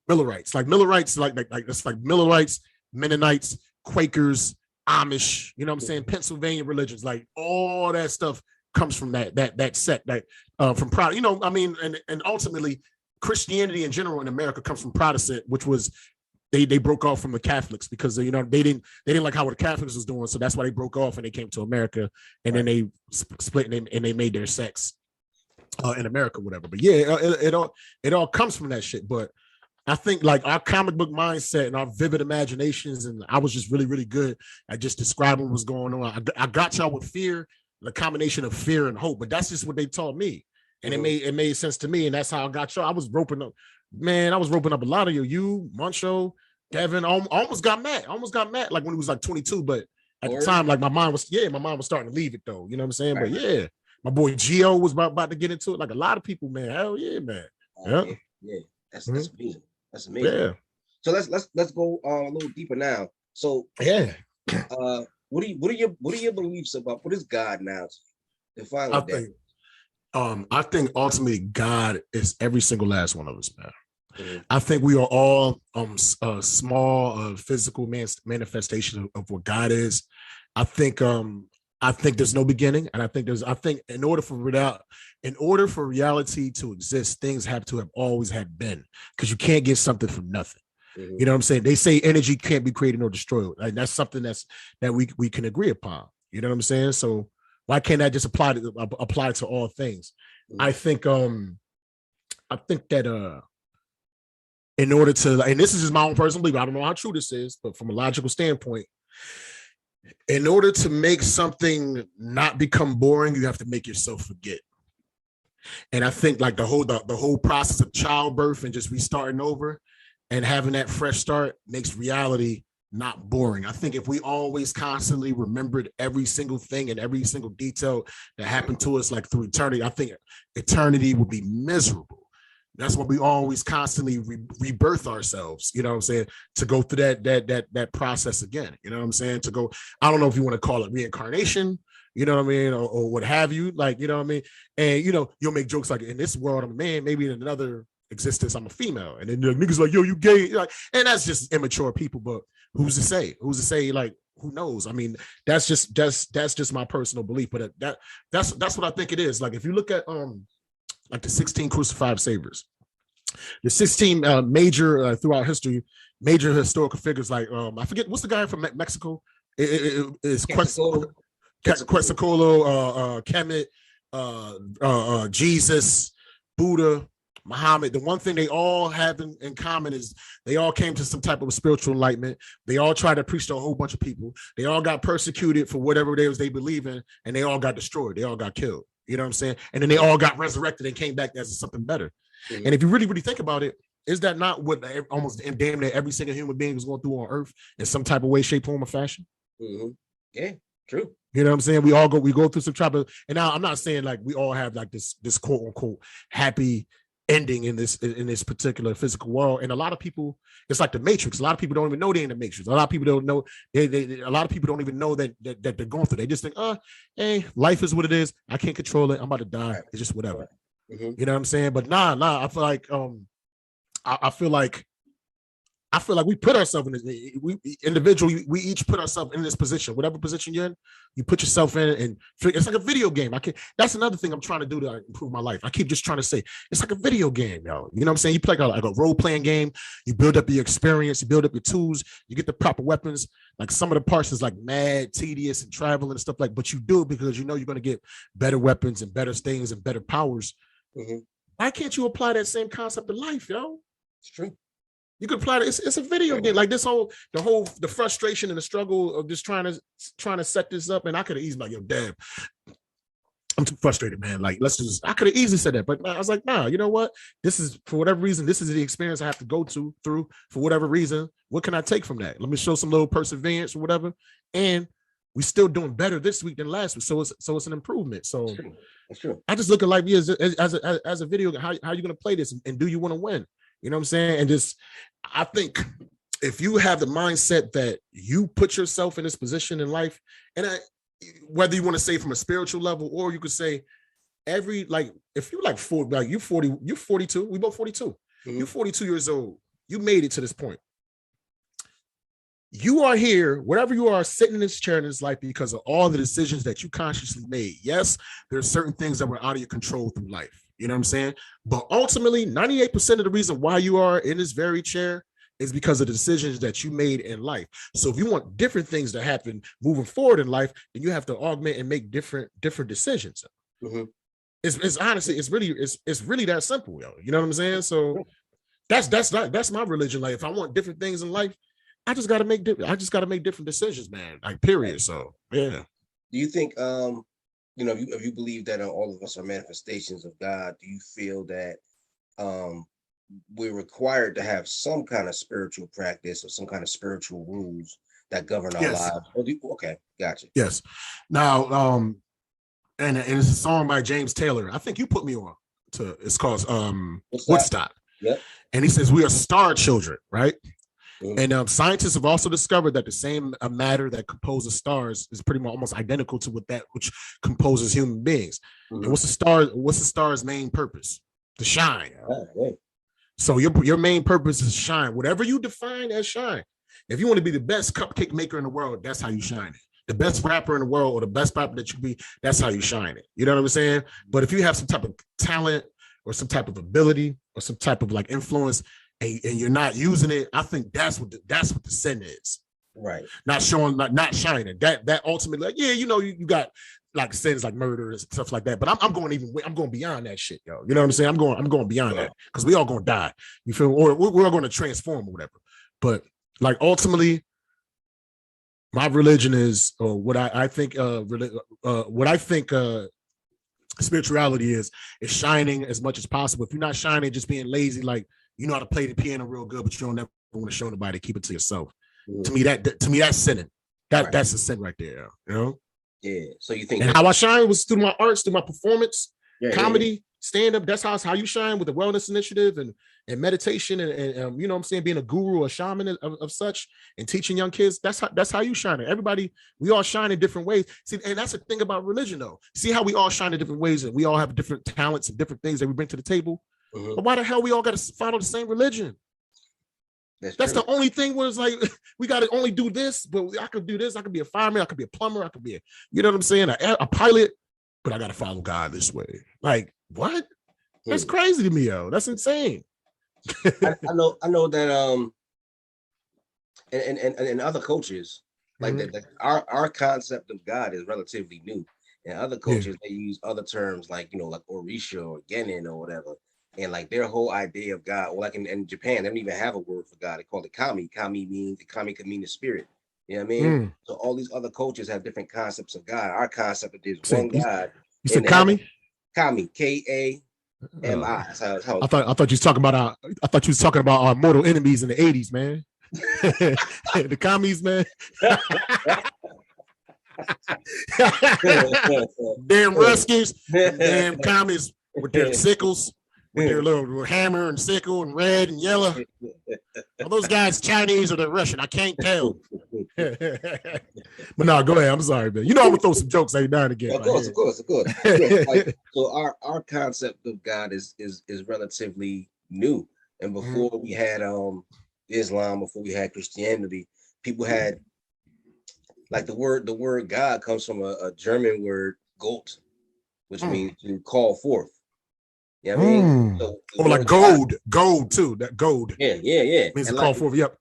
Millerites, like it's like Millerites, Mennonites, Quakers, Amish, you know what I'm saying? Pennsylvania religions, like all that stuff comes from that sect, like from Protestant, and ultimately Christianity in general in America comes from Protestant, which was they broke off from the Catholics because they didn't like how the Catholics was doing, so that's why they broke off and they came to America, and then they split and they made their sects in America, whatever. But yeah, it all comes from that shit. But I think like our comic book mindset and our vivid imaginations, and I was just really, really good at just describing what's going on. I got y'all with fear, the combination of fear and hope, but that's just what they taught me, and it made sense to me, and that's how I got y'all. I was roping up a lot of you, Moncho, Devin. Almost got mad like when he was like 22, but at the time, like my mind was starting to leave it though. You know what I'm saying? Right. But yeah, my boy Gio was about to get into it. Like a lot of people, man. Hell yeah, man. Yeah. That's amazing. That's amazing. Yeah. So let's go a little deeper now. So yeah, what are your beliefs about what is God now? Define what that is. I think ultimately God is every single last one of us, man. I think we are all small physical manifestation of what God is. I think there's no beginning, and I think in order for reality to exist, things have to have always had been, because you can't get something from nothing. You know what I'm saying? They say energy can't be created nor destroyed. Like that's something that we can agree upon. You know what I'm saying? So why can't that just apply to all things? I think that in order to, and this is just my own personal belief, I don't know how true this is, but from a logical standpoint, in order to make something not become boring, you have to make yourself forget. And I think like the whole process of childbirth and just restarting over and having that fresh start makes reality not boring. I think if we always constantly remembered every single thing and every single detail that happened to us like through eternity, I think eternity would be miserable. That's why we always constantly rebirth ourselves, you know what I'm saying, to go through that process again, you know what I'm saying, to go, I don't know if you want to call it reincarnation, you know what I mean, or what have you, like, you know what I mean, and you'll make jokes like, in this world I'm a man, maybe in another existence I'm a female, and then the niggas like, yo, you gay, like, and that's just immature people. But who's to say? Like, who knows? I mean, that's just my personal belief. But that's what I think it is. Like, if you look at like the 16 crucified saviors, the 16 major throughout history, major historical figures, like I forget what's the guy from Mexico. It's Quetzalcoatl, Kemet, Jesus, Buddha, Muhammad. The one thing they all have in common is they all came to some type of spiritual enlightenment. They all tried to preach to a whole bunch of people. They all got persecuted for whatever it is they believe in, and they all got destroyed. They all got killed. You know what I'm saying? And then they all got resurrected and came back as something better. Mm-hmm. And if you really, really think about it, is that not what almost damn near every single human being is going through on Earth in some type of way, shape, form, or fashion? Mm-hmm. Yeah, true. You know what I'm saying? We go through some type of, and now I'm not saying like we all have like this quote unquote happy ending in this particular physical world. And a lot of people, it's like the Matrix. A lot of people don't even know they're in the Matrix. A lot of people don't know. A lot of people don't even know that they're going through. They just think, hey, life is what it is. I can't control it. I'm about to die. It's just whatever. Mm-hmm. You know what I'm saying? But nah. I feel like I feel like we put ourselves in this. We individually, we each put ourselves in this position. Whatever position you're in, you put yourself in, and it's like a video game. That's another thing I'm trying to do to improve my life. I keep just trying to say it's like a video game, yo. You know what I'm saying? You play like a role playing game. You build up your experience. You build up your tools. You get the proper weapons. Like some of the parts is like mad tedious and traveling and stuff like. But you do it because you know you're gonna get better weapons and better things and better powers. Mm-hmm. Why can't you apply that same concept to life, yo? It's true. You could apply it. It's a video game. Like the frustration and the struggle of just trying to set this up. And I could have easily like, yo, damn, I'm too frustrated, man. Like, I could have easily said that, but I was like, nah, you know what? This is, for whatever reason, this is the experience I have to go through for whatever reason. What can I take from that? Let me show some little perseverance or whatever. And we still doing better this week than last week. So it's an improvement. So That's true. I just look at life as a video game. How are you going to play this? And do you want to win? You know what I'm saying? And just, I think if you have the mindset that you put yourself in this position in life, and whether you want to say from a spiritual level, or you could say if you're like 40, like you're 42, we both 42. Mm-hmm. You're 42 years old. You made it to this point. You are here, wherever you are, sitting in this chair in this life because of all the decisions that you consciously made. Yes, there's certain things that were out of your control through life. You know what I'm saying? But ultimately, 98% of the reason why you are in this very chair is because of the decisions that you made in life. So if you want different things to happen moving forward in life, then you have to augment and make different decisions. Mm-hmm. It's honestly, it's really that simple, yo. You know what I'm saying? So that's my religion. Like, if I want different things in life, I just got to make different decisions, man. Like, period. So yeah. Do you think if you believe that all of us are manifestations of God, do you feel that we're required to have some kind of spiritual practice or some kind of spiritual rules that govern our lives? Okay, gotcha. Yes. Now, and it's a song by James Taylor. I think you put me on to. It's called Woodstock. Yep. And he says we are star children, right? Mm-hmm. And scientists have also discovered that the same matter that composes stars is pretty much almost identical to which composes human beings. Mm-hmm. And what's the star's main purpose? To shine. Right. So your main purpose is shine. Whatever you define as shine. If you want to be the best cupcake maker in the world, that's how you shine it. The best rapper in the world, or the best rapper that you be, that's how you shine it. You know what I'm saying? But if you have some type of talent or some type of ability or some type of like influence, and you're not using it, I think that's what the sin is. Right. Not showing, not shining. That ultimately, like, yeah, you got like sins like murder and stuff like that. But I'm going beyond that shit, yo. You know what I'm saying? I'm going beyond that, because we all gonna die. You feel? Or we're all gonna transform or whatever. But like ultimately, my religion is, or what I think spirituality is shining as much as possible. If you're not shining, just being lazy, like, you know how to play the piano real good, but you don't ever want to show nobody, keep it to yourself. Mm-hmm. To me, that's sinning. That's a sin right there, you know? Yeah. So you think, and how I shine was through my arts, through my performance, Comedy, stand-up, that's how you shine with the wellness initiative and meditation and you know what I'm saying, being a guru, a shaman of such, and teaching young kids. That's how you shine. Everybody, we all shine in different ways. See, and that's the thing about religion, though. See how we all shine in different ways, and we all have different talents and different things that we bring to the table. But why the hell we all got to follow the same religion? That's the only thing where it's like we got to only do this, but I could do this. I could be a fireman, I could be a plumber, I could be you know what I'm saying, a pilot, but I got to follow God this way. Like, what? That's crazy to me, yo. That's insane. I know that and other cultures like that our concept of God is relatively new. And other cultures they use other terms like, you know, like Orisha or Genin or whatever. And like their whole idea of God, like in Japan, they don't even have a word for God. They call it kami. Kami could mean the spirit. You know what I mean? So all these other cultures have different concepts of God. Our concept is one God. You said kami? Kami, Kami. I thought you was talking about our mortal enemies in the 80s, man. The commies, man. Damn Ruskies, damn commies with their sickles, with their little hammer and sickle and red and yellow. Are those guys Chinese or they're Russian? I can't tell. But no, go ahead. I'm sorry, man. You know I'm gonna throw some jokes every now and again. Of course. Like, so our concept of God is relatively new. And before we had Islam, before we had Christianity, people had like the word God comes from a German word Gott, which means to call forth. You know what I mean? So like gold too. That gold. Yeah. Means to call forth. Yep.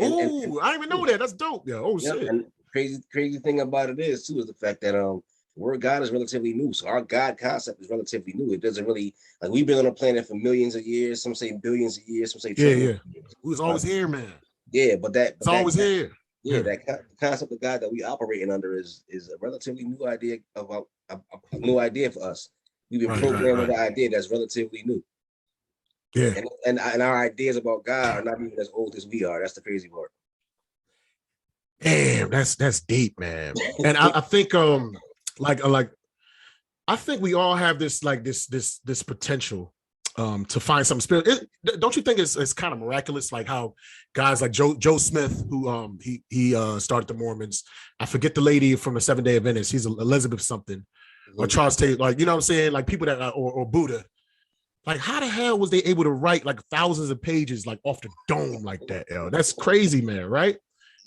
Oh, I didn't even know that. That's dope. Yeah. Oh shit. And crazy thing about it is the fact that the word God is relatively new. So our God concept is relatively new. It doesn't really, like, we've been on the planet for millions of years. Some say billions of years. Some say trillions. Yeah. We was always here, man. Yeah, but it's always here. Yeah, that concept of God that we operating under is a relatively new idea about a new idea for us. We've been programmed with an idea that's relatively new. Yeah, and our ideas about God are not even as old as we are. That's the crazy part. Damn, that's deep, man. And I think I think we all have this this potential to find some spirit. Don't you think it's kind of miraculous, like how guys like Joe Smith, who he started the Mormons. I forget the lady from the Seventh-day Adventists. He's Elizabeth something, or Charles Taylor, like, you know what I'm saying, like people that or Buddha. Like, how the hell was they able to write like thousands of pages like off the dome like that? That's crazy, man. Right?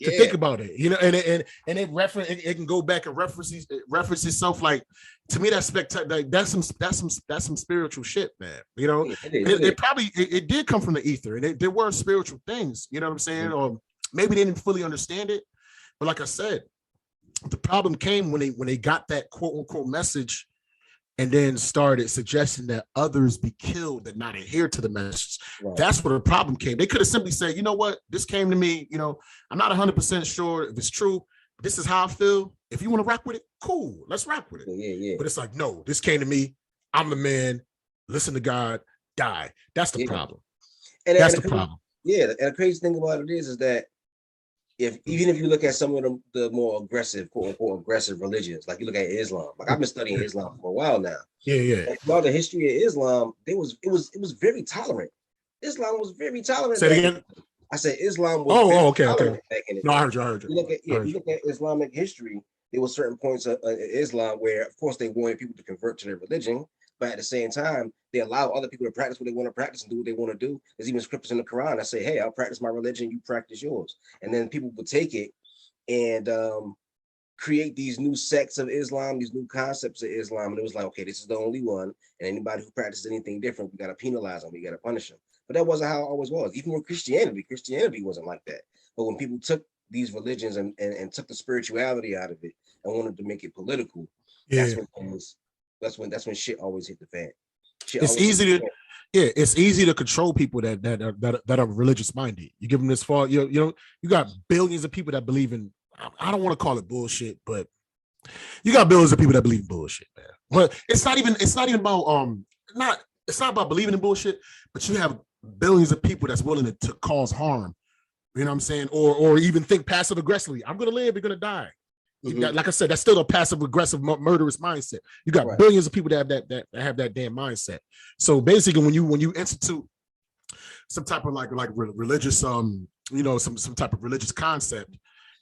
To think about it, you know, and it can go back and reference itself. Like, to me, that's spectacular. Like, that's some spiritual shit, man. You know, it did come from the ether, and there were spiritual things. You know what I'm saying? Or maybe they didn't fully understand it, but like I said, the problem came when they got that quote unquote message, and then started suggesting that others be killed and not adhere to the message. Right. That's where the problem came. They could have simply said, you know what, this came to me, you know, I'm not 100% sure if it's true. This is how I feel. If you want to rock with it, cool, let's rock with it. Yeah. But it's like, no, this came to me. I'm the man. Listen to God, die. That's the problem. That's the problem. Yeah, and the crazy thing about it is that even if you look at some of the more aggressive, quote unquote, aggressive religions, like you look at Islam. Like, I've been studying Islam for a while now. Yeah. And throughout the history of Islam, it was very tolerant. Islam was very tolerant. Say it again. I said Islam was okay. Back in the No, I heard you. If you look at Islamic history, there were certain points of Islam where, of course, they wanted people to convert to their religion, but at the same time, they allow other people to practice what they want to practice and do what they want to do. There's even scriptures in the Quran that say, hey, I'll practice my religion, you practice yours. And then people would take it and create these new sects of Islam, these new concepts of Islam. And it was like, okay, this is the only one. And anybody who practices anything different, we got to penalize them. We got to punish them. But that wasn't how it always was. Even with Christianity wasn't like that. But when people took these religions and took the spirituality out of it and wanted to make it political, that's when shit always hit the fan. It's easy to control people that are religious minded. You give them this far, you got billions of people that believe in, I don't want to call it bullshit, but you got billions of people that believe in bullshit, man. But it's not even about it's not about believing in bullshit, but you have billions of people that's willing to cause harm. You know what I'm saying? Or even think passive aggressively. I'm gonna live, you're gonna die. Like I said, that's still a passive aggressive murderous mindset. You got Right. billions of people that have that damn mindset. So basically, when you institute some type of like religious some type of religious concept,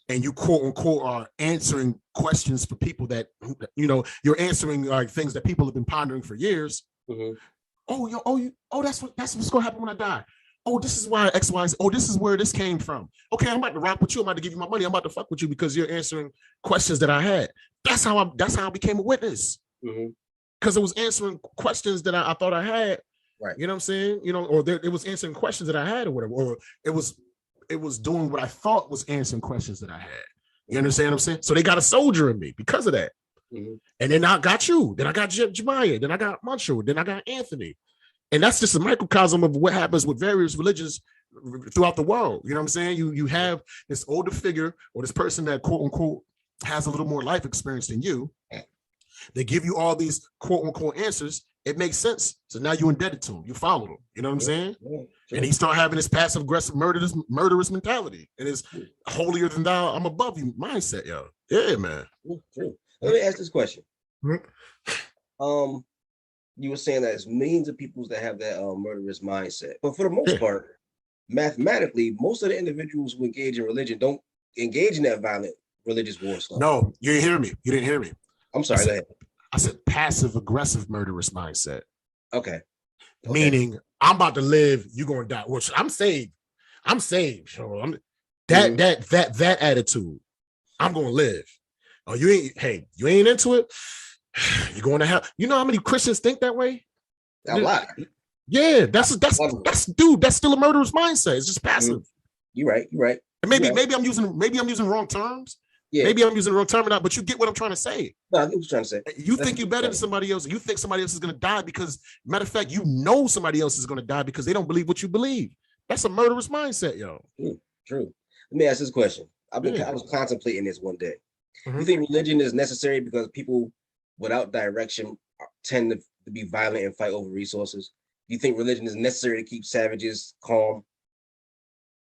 and you quote unquote are answering questions for people that you're answering like things that people have been pondering for years. That's what's gonna happen when I die. Oh, this is why X, Y, Z. Oh, this is where this came from. Okay, I'm about to rock with you. I'm about to give you my money. I'm about to fuck with you because you're answering questions that I had. That's how I became a witness. Because it was answering questions that I thought I had. Right. You know what I'm saying? It was answering questions that I had or whatever. Or it was doing what I thought was answering questions that I had. You understand what I'm saying? So they got a soldier in me because of that. And then I got you. Then I got Jemiah. Then I got Mancho. Then I got Anthony. And that's just a microcosm of what happens with various religions throughout the world. You know what I'm saying? You have this older figure or this person that quote unquote has a little more life experience than you. They give you all these quote unquote answers. It makes sense. So now you're indebted to him. You follow him. You know what I'm saying? Sure. And he start having this passive aggressive murderous mentality. And it's holier than thou, I'm above you mindset, yo. Yeah, man. True. Let me ask this question. You were saying that it's millions of people that have that murderous mindset, but for the most part, mathematically, most of the individuals who engage in religion don't engage in that violent religious war stuff. No, you didn't hear me. You didn't hear me. I'm sorry. Go ahead. I said passive aggressive murderous mindset. Okay. Meaning I'm about to live, you're gonna die. Well, I'm saved. I'm saved. So that attitude. I'm gonna live. Oh, you ain't into it. You're going to hell. You know how many Christians think that way? A lot. Yeah, that's still a murderous mindset. It's just passive. You're right. And maybe I'm using wrong terms. Yeah. Maybe I'm using the wrong term or not, but you get what I'm trying to say. No, I get what you're trying to say. You think you're better than somebody else. You think somebody else is going to die because, matter of fact, you know somebody else is going to die because they don't believe what you believe. That's a murderous mindset, yo. True. Let me ask this question. I was contemplating this one day. You think religion is necessary because people without direction tend to be violent and fight over resources? Do you think religion is necessary to keep savages calm?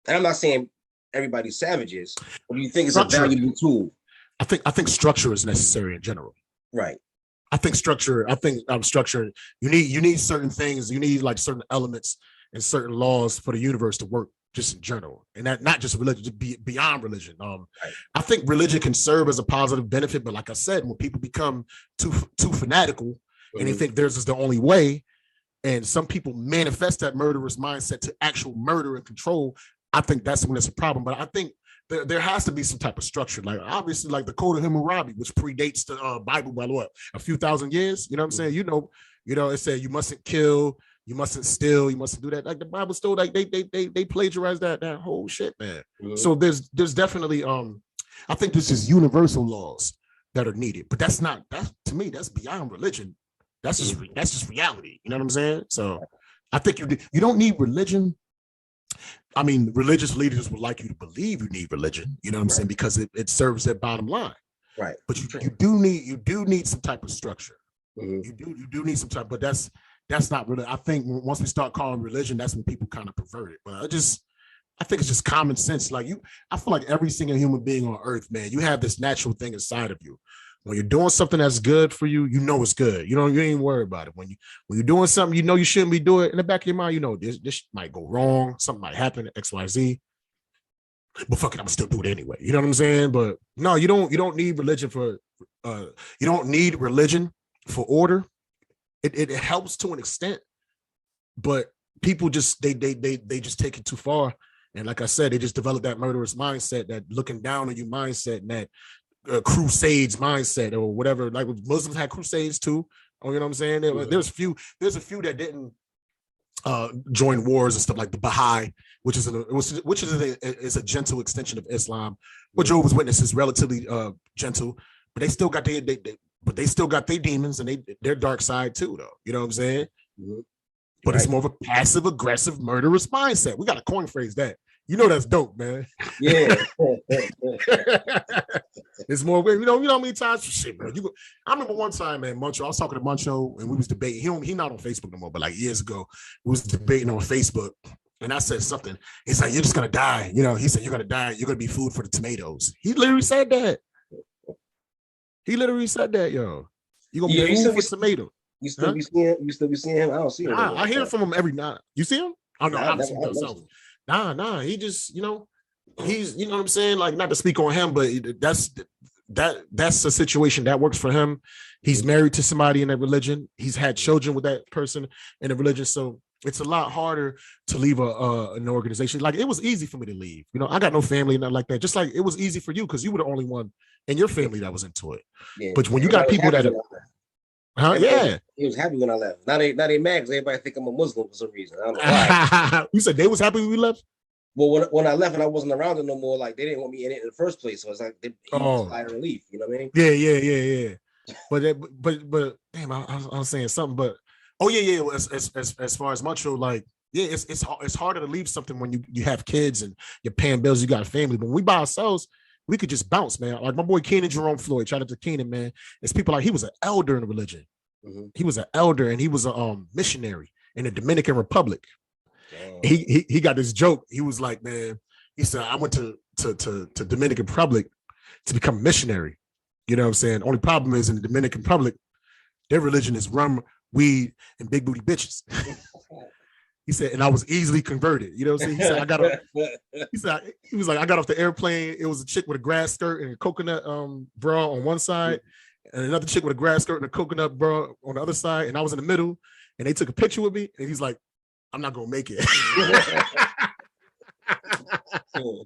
And I'm not saying everybody's savages, but do you think it's a valuable tool? I think structure is necessary in general. Right. I think structure. You need certain things. You need like certain elements and certain laws for the universe to work just in general, and that not just religion, just beyond religion. Right. I think religion can serve as a positive benefit, but like I said, when people become too fanatical and they think theirs is the only way, and some people manifest that murderous mindset to actual murder and control, I think that's when it's a problem. But I think there has to be some type of structure, like obviously like the Code of Hammurabi, which predates the Bible by what, a few thousand years. You know what I'm saying? You know, it said you mustn't kill. You mustn't steal. You mustn't do that. Like the Bible still, like they plagiarize that whole shit, man. So there's definitely I think this is universal laws that are needed, but that's to me that's beyond religion. That's just reality. You know what I'm saying? So I think you don't need religion. I mean, religious leaders would like you to believe you need religion. You know what I'm saying? Because it serves their bottom line. Right. But you do need some type of structure. You do need some type, but that's not really. I think once we start calling religion, that's when people kind of pervert it. But I think it's just common sense. Like I feel like every single human being on earth, man, you have this natural thing inside of you. When you're doing something that's good for you, you know it's good. You ain't worried about it. When you're doing something, you know you shouldn't be doing it. In the back of your mind, you know this might go wrong. Something might happen. X, Y, Z. But fuck it, I'm gonna still do it anyway. You know what I'm saying? But no, you don't need religion for. You don't need religion for order. It helps to an extent, but people just they just take it too far. And like I said, they just develop that murderous mindset, that looking down on you mindset, and that crusades mindset or whatever. Like Muslims had crusades too. You know what I'm saying? There's a few that didn't join wars and stuff, like the Baha'i, which is a gentle extension of Islam. But Jehovah's Witness is relatively gentle, but they still got their demons and their dark side too, though. You know what I'm saying? But it's more of a passive aggressive murderous mindset. We got to coin phrase that. You know that's dope, man. Yeah. It's more, you know how many times, shit, man. I remember one time, man, Muncho, I was talking to Muncho and we was debating. He not on Facebook no more, but like years ago, we was debating on Facebook. And I said something. He's like, you're just going to die. You know, he said, you're going to die. You're going to be food for the tomatoes. He literally said that. He literally said that, yo. You gonna Yeah, be food for tomato. You still be seeing him. I don't see him. Nah, I hear from him every night. You see him? Oh no, Nah, obviously himself. Nah. He just, he's, you know what I'm saying? Like, not to speak on him, but that's a situation that works for him. He's married to somebody in that religion. He's had children with that person in the religion. So it's a lot harder to leave an organization. Like, it was easy for me to leave. I got no family, nothing like that. Just like it was easy for you because you were the only one in your family that was into it. Yeah. But when you got people that yeah. He was happy when I left. Now they mad because everybody think I'm a Muslim for some reason. I don't know why. You said they was happy when we left? Well, when I left and I wasn't around them no more, like, they didn't want me in it in the first place. So it's like he was fire relief. You know what I mean? Yeah. But damn, I was saying something. But as far as Montreal, like, yeah, it's harder to leave something when you have kids and you're paying bills, you got a family. But when we by ourselves, we could just bounce, man. Like my boy Keenan Jerome Floyd, shout out to Keenan, man. It's people like, he was an elder in the religion. Mm-hmm. He was an elder and he was a missionary in the Dominican Republic. Damn. He got this joke. He was like, man, he said, I went to Dominican Republic to become a missionary. You know what I'm saying? Only problem is in the Dominican Republic, their religion is rum, weed, and big booty bitches. He said, and I was easily converted. You know what I'm saying? He said, he was like, I got off the airplane. It was a chick with a grass skirt and a coconut bra on one side, and another chick with a grass skirt and a coconut bra on the other side. And I was in the middle, and they took a picture with me, and he's like, I'm not gonna make it. Oh, no,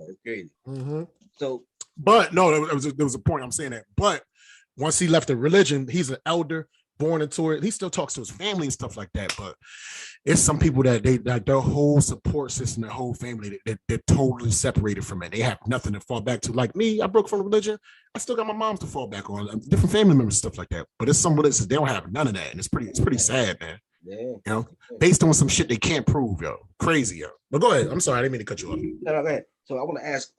it's crazy. Mm-hmm. So, but no, there was a point I'm saying that. But once he left the religion, he's an elder, born into it. He still talks to his family and stuff like that. But it's some people that their whole support system, their whole family, they're totally separated from it. They have nothing to fall back to. Like me, I broke from religion. I still got my mom to fall back on, different family members, stuff like that. But it's someone that says they don't have none of that, and it's pretty sad, man. Yeah. Based on some shit they can't prove, yo. Crazy, yo. But go ahead. I'm sorry, I didn't mean to cut you off. No, go ahead. So I want to ask,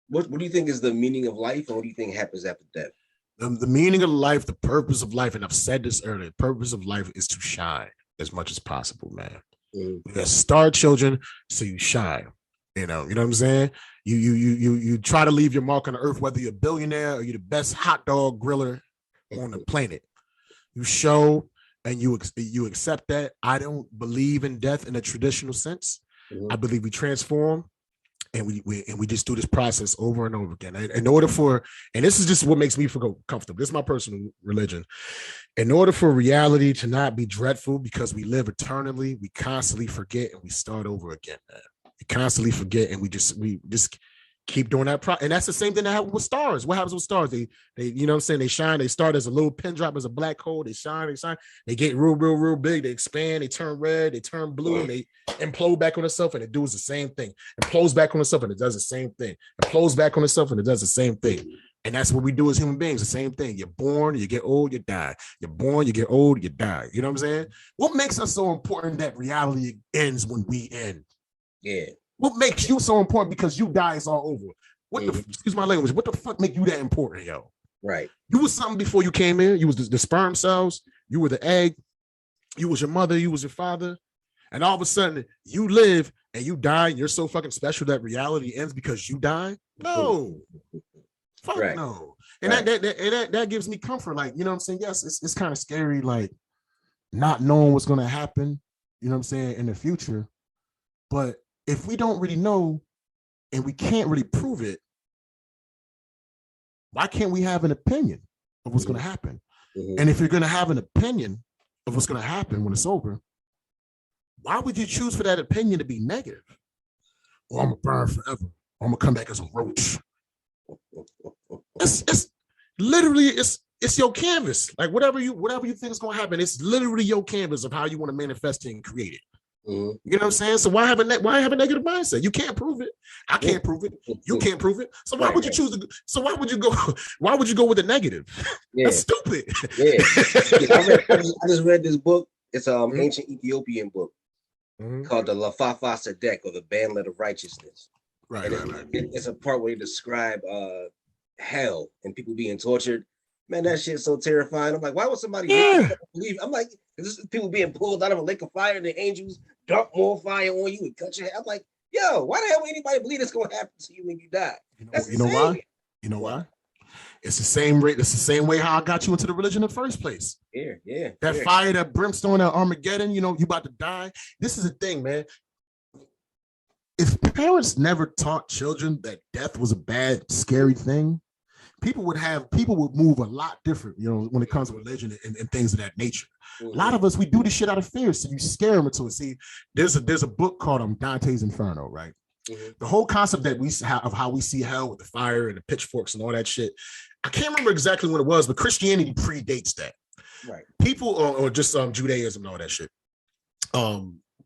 what do you think is the meaning of life, and what do you think happens after death? The meaning of life, the purpose of life, and I've said this earlier, the purpose of life is to shine as much as possible, man. Mm-hmm. You gotta start children so you shine. You know what I'm saying? You try to leave your mark on the earth, whether you're a billionaire or you're the best hot dog griller on the planet. You show and you accept that. I don't believe in death in a traditional sense. Mm-hmm. I believe we transform. And we just do this process over and over again. In order for, and this is just what makes me feel comfortable. This is my personal religion. In order for reality to not be dreadful, because we live eternally, we constantly forget and we start over again, man. We constantly forget and we just keep doing that. And that's the same thing that happens with stars. What happens with stars? They you know what I'm saying? They shine. They start as a little pin drop, as a black hole. They shine. They get real big. They expand. They turn red. They turn blue. And they implode back on itself, and it does the same thing. Implodes back on itself, and it does the same thing. Implodes back on itself, and it does the same thing. And that's what we do as human beings. The same thing. You're born, you get old, you die. You're born, you get old, you die. You know what I'm saying? What makes us so important that reality ends when we end? Yeah. What makes you so important because you die, it's all over? What the, excuse my language, what the fuck make you that important, yo? Right. You was something before you came in. You was the sperm cells. You were the egg. You was your mother. You was your father. And all of a sudden, you live and you die, and you're so fucking special that reality ends because you die? No. Fuck right. No. And right. that gives me comfort. Like, you know what I'm saying? Yes, it's kind of scary, like, not knowing what's going to happen, you know what I'm saying, in the future. But if we don't really know and we can't really prove it, why can't we have an opinion of what's going to happen? Mm-hmm. And if you're going to have an opinion of what's going to happen when it's over, why would you choose for that opinion to be negative? Or I'm going to burn forever. Or I'm going to come back as a roach. It's literally, it's your canvas. Like whatever you think is going to happen, it's literally your canvas of how you want to manifest it and create it. Mm-hmm. You know what I'm saying? So why have a negative mindset? You can't prove it. I can't prove it. You can't prove it. So why would you choose to? So why would you go? Why would you go with the negative? Yeah. That's stupid. Yeah. I just read this book. It's an ancient Ethiopian book called the Lafafa Sedek, or the Bandlet of Righteousness. Right. It's a part where they describe hell and people being tortured. Man, that shit's so terrifying. I'm like, why would somebody believe? I'm like, this is people being pulled out of a lake of fire, and the angels dump more fire on you and cut your head. I'm like, yo, why the hell would anybody believe it's gonna happen to you when you die? That's You know why? You know why? It's the same rate. It's the same way how I got you into the religion in the first place. That fire, that brimstone, that Armageddon, you about to die. This is the thing, man. If parents never taught children that death was a bad, scary thing, people would move a lot different, when it comes to religion and things of that nature. Mm-hmm. A lot of us, we do this shit out of fear, so you scare them into it. See, there's a book called Dante's Inferno, right? Mm-hmm. The whole concept that we have of how we see hell with the fire and the pitchforks and all that shit, I can't remember exactly what it was, but Christianity predates that. Right. People, or just Judaism and all that shit.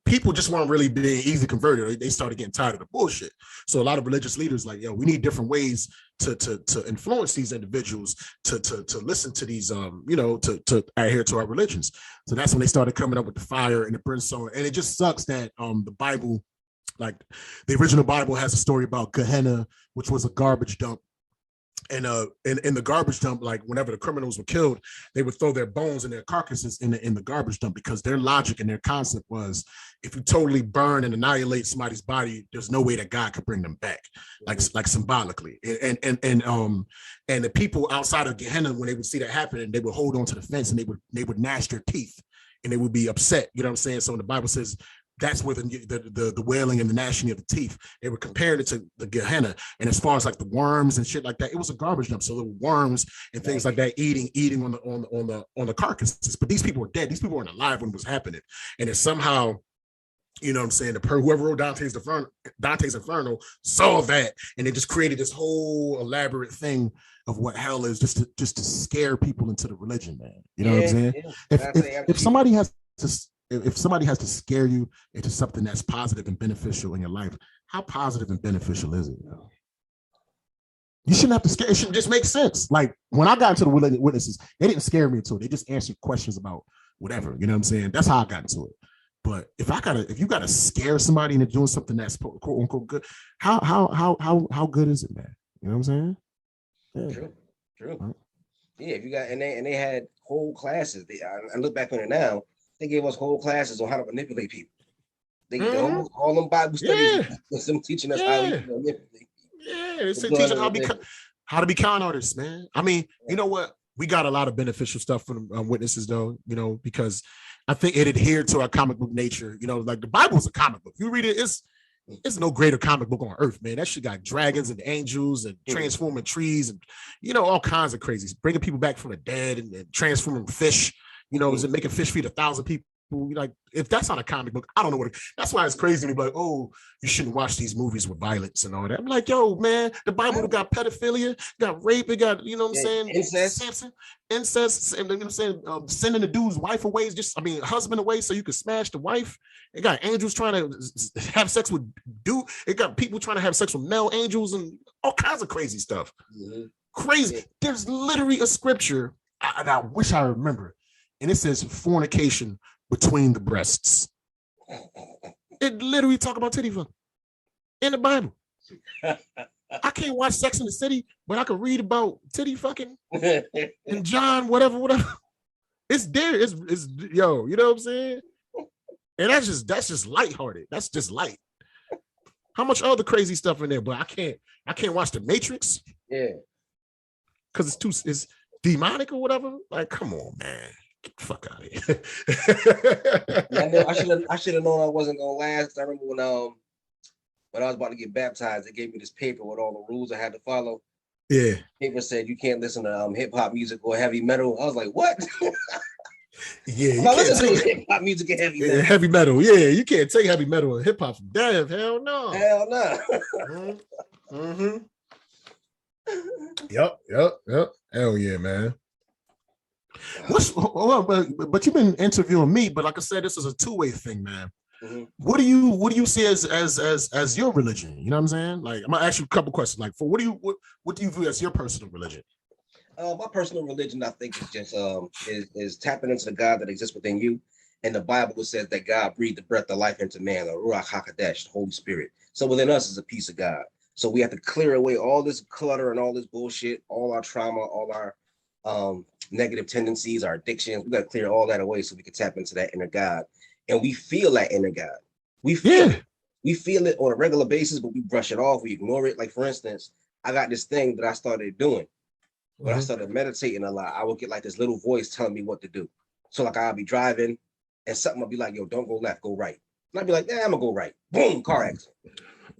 People just weren't really being easy converted. They started getting tired of the bullshit. So a lot of religious leaders like, yo, we need different ways to influence these individuals to listen to these, to adhere to our religions. So that's when they started coming up with the fire and the brimstone. And it just sucks that the Bible, like the original Bible, has a story about Gehenna, which was a garbage dump. And in the garbage dump, like whenever the criminals were killed, they would throw their bones and their carcasses in the garbage dump, because their logic and their concept was, if you totally burn and annihilate somebody's body, there's no way that God could bring them back, like symbolically. And the people outside of Gehenna, when they would see that happen, they would hold on to the fence and they would gnash their teeth and they would be upset. You know what I'm saying? So when the Bible says, that's where the wailing and the gnashing of the teeth, they were comparing it to the Gehenna. And as far as like the worms and shit like that, it was a garbage dump. So the worms and things like that eating on the carcasses. But these people were dead. These people weren't alive when it was happening. And it somehow, you know what I'm saying, whoever wrote Dante's Inferno saw that, and they just created this whole elaborate thing of what hell is, just to scare people into the religion, man. You know what I'm saying? Yeah. If somebody has to scare you into something that's positive and beneficial in your life, how positive and beneficial is it? You shouldn't have to scare. It should just make sense. Like when I got into the witnesses, they didn't scare me into it. They just answered questions about whatever. You know what I'm saying? That's how I got into it. But if you gotta scare somebody into doing something that's quote unquote good, how good is it, man? You know what I'm saying? Yeah. True. Right. Yeah, if you got and they had whole classes. I look back on it now. They gave us whole classes on how to manipulate people. They all them Bible studies, them teaching us how to manipulate. Yeah, they say teaching how to be con artists, man. I mean, you know what? We got a lot of beneficial stuff from witnesses, though. Because I think it adhered to our comic book nature. Like the Bible is a comic book. If you read it, it's no greater comic book on earth, man. That shit got dragons and angels and transforming trees and all kinds of crazies, bringing people back from the dead and transforming fish. Is it making fish feed 1,000 people? Like, if that's not a comic book, I don't know what. That's why it's crazy to be like, oh, you shouldn't watch these movies with violence and all that. I'm like, yo, man, the Bible got pedophilia, got rape, it got, what I'm saying, incest, and I'm saying, sending the dude's wife away, husband away so you could smash the wife. It got angels trying to have sex with dude. It got people trying to have sex with male angels and all kinds of crazy stuff. Mm-hmm. Crazy. There's literally a scripture, and I wish I remember. And it says fornication between the breasts. It literally talk about titty fuck in the Bible. I can't watch Sex in the City, but I can read about titty fucking and John, whatever. It's there. It's yo, you know what I'm saying? And that's just lighthearted. That's just light. How much other crazy stuff in there? But I can't watch The Matrix. Yeah. Because it's demonic or whatever. Like, come on, man. Get the fuck out of here. I should have known I wasn't gonna last. I remember when I was about to get baptized, they gave me this paper with all the rules I had to follow. Yeah. The paper said you can't listen to hip hop music or heavy metal. I was like, what? Yeah, you can't listen to hip hop music and heavy metal. Heavy metal, yeah, you can't take heavy metal and hip hop from Dev. Hell no. Hell no. Mm-hmm. Yep. Hell yeah, man. But you've been interviewing me, but like I said, this is a two-way thing, man. Mm-hmm. What do you see as your religion? You know what I'm saying? Like, I'm gonna ask you a couple questions. Like, for what do you view as your personal religion? My personal religion, I think, is just is tapping into the God that exists within you. And the Bible says that God breathed the breath of life into man, the Ruach HaKodesh, the Holy Spirit. So within us is a piece of God. So we have to clear away all this clutter and all this bullshit, all our trauma, all our negative tendencies, our addictions. We got to clear all that away so we can tap into that inner God. And we feel that inner God. We feel it. we feel it on a regular basis, but we brush it off, we ignore it. Like, for instance, I got this thing that I started doing. When I started meditating a lot, I would get like this little voice telling me what to do. So like I'll be driving and something will be like, yo, don't go left, go right. And I'd be like, I'm gonna go right. Boom, car accident.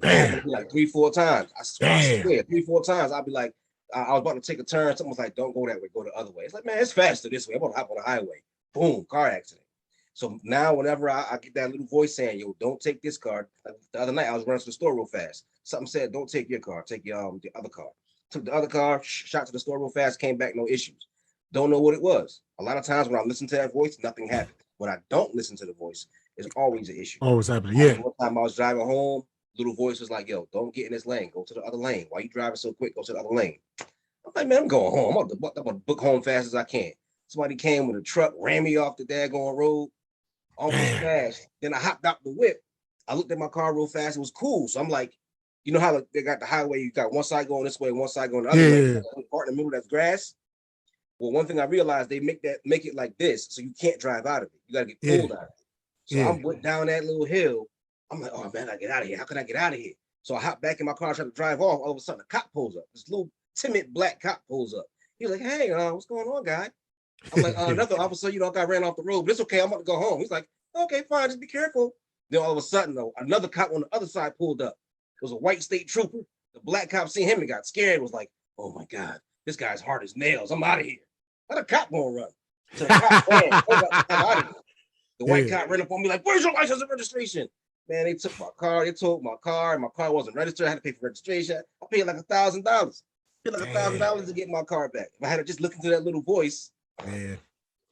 Damn. Like 3-4 times. I swear, 3-4 times. I'll be like, I was about to take a turn. Someone was like, don't go that way, go the other way. It's like, man, it's faster this way. I'm gonna hop on the highway. Boom, car accident. So now whenever I get that little voice saying, yo, don't take this car. Like the other night I was running to the store real fast. Something said, don't take your car, take your the other car. Took the other car, shot to the store real fast, came back, no issues. Don't know what it was. A lot of times when I listen to that voice, nothing happened. When I don't listen to the voice, it's always an issue. Always happening, yeah. One time I was driving home, little voice was like, yo, don't get in this lane. Go to the other lane. Why you driving so quick? Go to the other lane. I'm like, man, I'm going home. I'm about to book home fast as I can. Somebody came with a truck, ran me off the daggone road, almost crashed. Then I hopped out the whip. I looked at my car real fast. It was cool. So I'm like, you know how they got the highway, you got one side going this way, one side going the other way. The part in the middle that's grass. Well, one thing I realized, they make it like this, so you can't drive out of it. You gotta get pulled out of it. So I went down that little hill. I'm like, oh man, I get out of here. How can I get out of here? So I hop back in my car, try to drive off. All of a sudden, a cop pulls up. This little timid black cop pulls up. He's like, hey, what's going on, guy? I'm like, nothing, officer. I got ran off the road, but it's okay. I'm about to go home. He's like, okay, fine, just be careful. Then all of a sudden, though, another cop on the other side pulled up. It was a white state trooper. The black cop seen him and got scared. Was like, oh my God, this guy's hard as nails. I'm out of here. How the cop gonna run? So the cop ran. I'm out of here. The white cop ran up on me like, where's your license and registration? Man, they took my car. They took my car. My car wasn't registered. I had to pay for registration. I paid like $1,000. Paid like $1,000 to get my car back. If I had to just listen to that little voice, I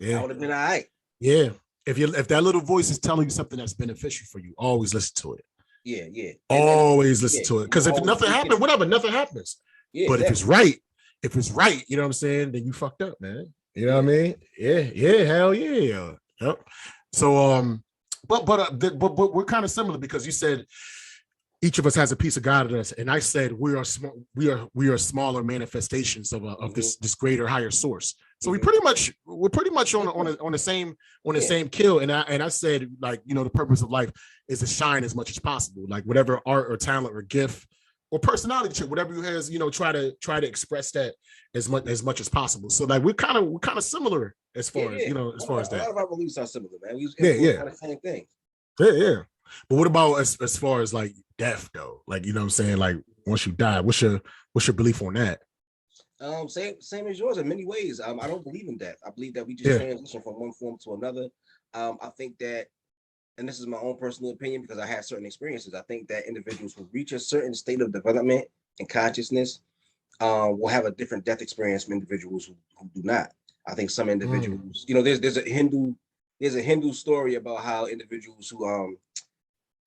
would have been all right. Yeah. If that little voice is telling you something that's beneficial for you, always listen to it. Yeah. Always listen to it. Because if nothing happens, whatever, nothing happens. Yeah, but exactly. if it's right, you know what I'm saying, then you fucked up, man. You know what I mean? Yeah, hell yeah. Yep. So but we're kind of similar, because you said each of us has a piece of God in us, and I said we are smaller manifestations of this greater, higher source. So we're pretty much on the same kill. And I said, like, you know, the purpose of life is to shine as much as possible, like whatever art or talent or gift or personality trait, whatever you has, you know, try to express that as much as possible. So like we're kind of similar as far as, you know, as far as that. A lot of our beliefs are similar, man. We kind of same thing. Yeah. But what about as far as like death though? Like, you know what I'm saying? Like once you die, what's your belief on that? Same as yours in many ways. I don't believe in death. I believe that we just transition from one form to another. I think that, and this is my own personal opinion because I have certain experiences, I think that individuals who reach a certain state of development and consciousness will have a different death experience from individuals who do not. I think some individuals, you know, there's a Hindu story about how individuals who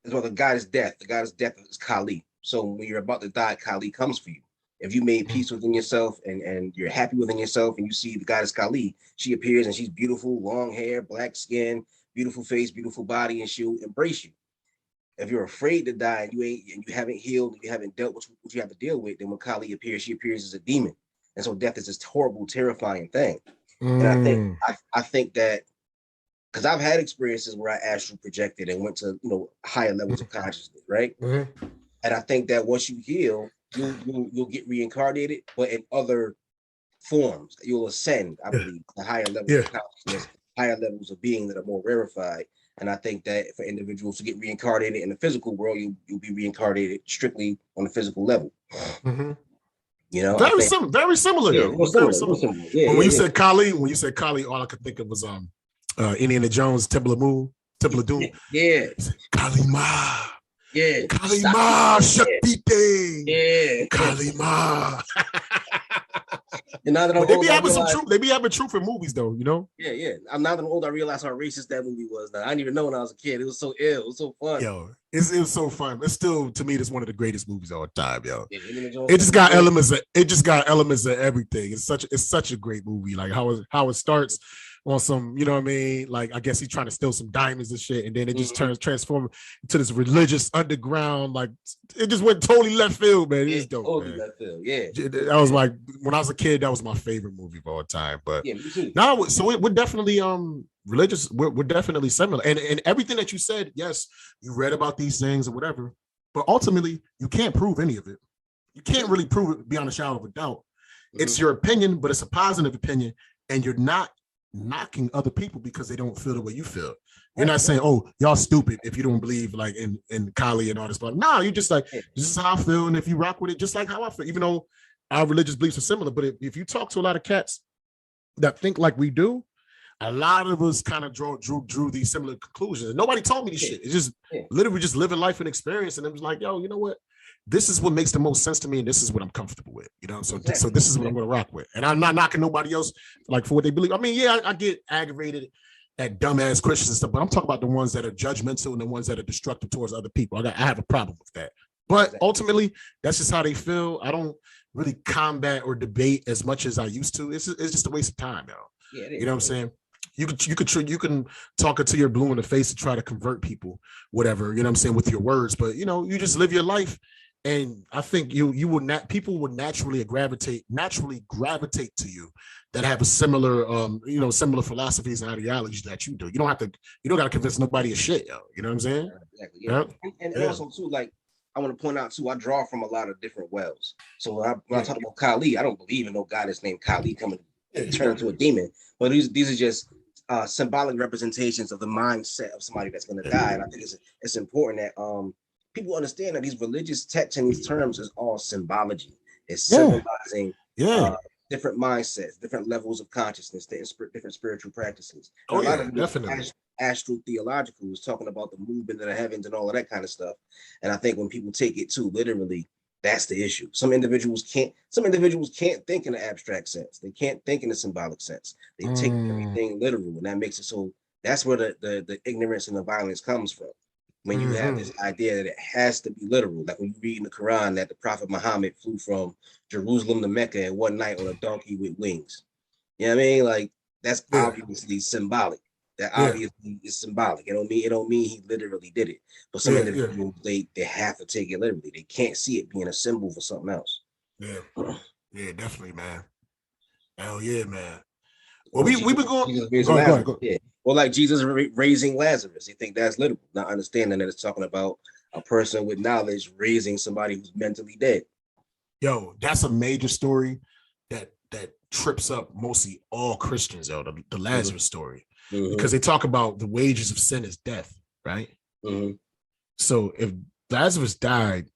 the goddess death is Kali. So when you're about to die, Kali comes for you. If you made peace within yourself and you're happy within yourself, and you see the goddess Kali, she appears and she's beautiful, long hair, black skin, beautiful face, beautiful body, and she'll embrace you. If you're afraid to die and you haven't healed, and you haven't dealt with what you have to deal with, then when Kali appears, she appears as a demon. And so death is this horrible, terrifying thing. And I think that, because I've had experiences where I astral projected and went to, you know, higher levels of consciousness, right? And I think that once you heal, you'll get reincarnated, but in other forms. You'll ascend, I believe, to higher levels of consciousness, higher levels of being that are more rarefied. And I think that for individuals to get reincarnated in the physical world, you'll be reincarnated strictly on the physical level. You know, very similar though. Very similar. When you said Kali, all I could think of was Indiana Jones, Temple of Doom. Yeah. Kali Ma. Yeah. Kali Ma, Shakti. Yeah. Kali Ma. And now that I'm they be having truth in movies though, you know? Yeah. Now that I'm old, I realized how racist that movie was. Now, I didn't even know when I was a kid. It was so ill. It was so fun. Yo, it was so fun. It's still, to me, it's one of the greatest movies of all time, yo. Yeah, it just got elements of everything. It's such a great movie. Like how it starts on some, you know what I mean? Like, I guess he's trying to steal some diamonds and shit, and then it just transformed into this religious underground, like, it just went totally left field, man. It's dope, totally man. Left field, yeah. That was when I was a kid, that was my favorite movie of all time. But yeah, me too. now, so we're definitely, we're definitely similar. And everything that you said, yes, you read about these things or whatever, but ultimately you can't prove any of it. You can't really prove it beyond a shadow of a doubt. It's your opinion, but it's a positive opinion, and you're not knocking other people because they don't feel the way you feel. You're not saying, "Oh, y'all stupid" if you don't believe like in Kali and all this. But no, you're just like, this is how I feel, and if you rock with it, just like how I feel, even though our religious beliefs are similar. But if you talk to a lot of cats that think like we do, a lot of us kind of drew these similar conclusions. And nobody told me this shit. It's just literally just living life and experience. And it was like, yo, you know what? This is what makes the most sense to me, and this is what I'm comfortable with. You know, so this is what I'm going to rock with. And I'm not knocking nobody else like for what they believe. I mean, yeah, I get aggravated at dumbass Christians and stuff, but I'm talking about the ones that are judgmental and the ones that are destructive towards other people. I have a problem with that. But ultimately, that's just how they feel. I don't really combat or debate as much as I used to. It's just a waste of time, yo. Yeah, you know what I'm saying? You can talk it to your blue in the face to try to convert people, whatever, you know what I'm saying, with your words, but you know, you just live your life. And I think people would naturally gravitate to you that have a similar, similar philosophies and ideologies that you do. You don't got to convince nobody of shit, yo. You know what I'm saying? Exactly. Yeah. And also too, like, I want to point out too, I draw from a lot of different wells. So when I talk about Kali, I don't believe in no God that's named Kali coming and turn into a demon. But these are just symbolic representations of the mindset of somebody that's going to die. And I think it's important that people understand that these religious texts and these terms is all symbology. It's symbolizing different mindsets, different levels of consciousness, different spiritual practices. A lot of definitely. Astrotheological was talking about the movement of the heavens and all of that kind of stuff. And I think when people take it too literally, that's the issue. Some individuals can't think in an abstract sense. They can't think in a symbolic sense. They take everything literal, and that makes it so that's where the ignorance and the violence comes from. When you have this idea that it has to be literal, like when you read in the Quran that the Prophet Muhammad flew from Jerusalem to Mecca in one night on a donkey with wings. You know what I mean? Like that's obviously symbolic. That obviously is symbolic. It don't mean he literally did it. But some individuals they have to take it literally. They can't see it being a symbol for something else. Yeah, yeah, definitely, man. Hell yeah, man. Well, we've been going. Go ahead. Yeah. Well, like Jesus raising Lazarus, you think that's literal, not understanding that it's talking about a person with knowledge raising somebody who's mentally dead. Yo, that's a major story that trips up mostly all Christians, yo, the Lazarus story. Because they talk about the wages of sin is death, right? So if Lazarus died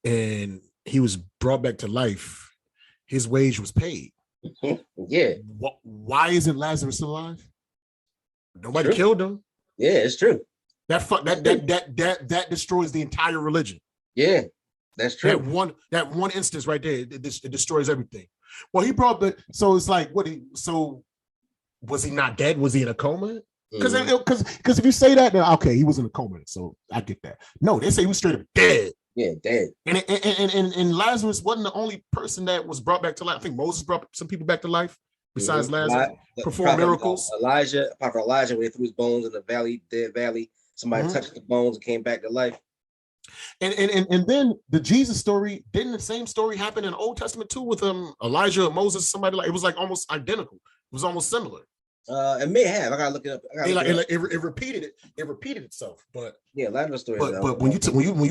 and he was brought back to life, his wage was paid. Yeah. Why isn't Lazarus alive? Nobody killed him. Yeah, it's true. That destroys the entire religion. Yeah, that's true. That one instance right there, it destroys everything. Well, he brought so it's like so was he not dead? Was he in a coma? Because if you say that, then okay, he was in a coma, so I get that. No, they say he was straight up dead. Yeah, dead. And Lazarus wasn't the only person that was brought back to life. I think Moses brought some people back to life besides Lazarus. Performed miracles. Prophet Elijah, when he threw his bones in the dead valley, somebody touched the bones and came back to life. And then the Jesus story, didn't the same story happen in the Old Testament too with Elijah or Moses? Somebody like it was like almost identical. It was almost similar. It may have. I gotta look it up. It repeated it. It repeated itself. But yeah, Lazarus story. But when you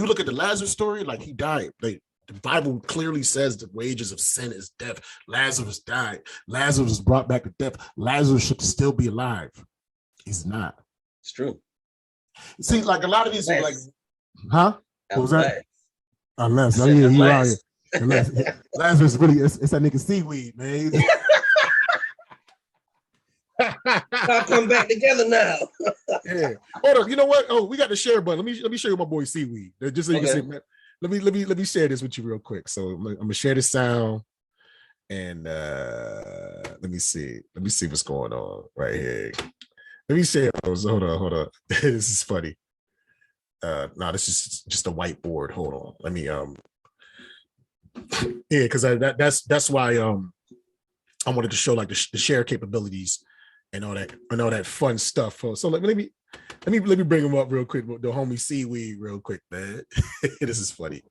look at the Lazarus story, like he died. The Bible clearly says the wages of sin is death. Lazarus died. Lazarus was brought back to death. Lazarus should still be alive. He's not. It's true. See, like a lot of these, like, huh? What was that? Unless, Lazarus really, it's that nigga seaweed, man. I'll come back together now. Yeah. Hold on. You know what? Oh, we got the share button. Let me show you my boy seaweed. Just so you can see, man. Let me share this with you real quick. So I'm gonna share this sound, and let me see what's going on right here. Let me share those. Hold on. This is funny. No, this is just a whiteboard. Hold on. Let me yeah, because that's why I wanted to show like the share capabilities and all that fun stuff. So let me bring him up real quick. The homie seaweed real quick, man. This is funny.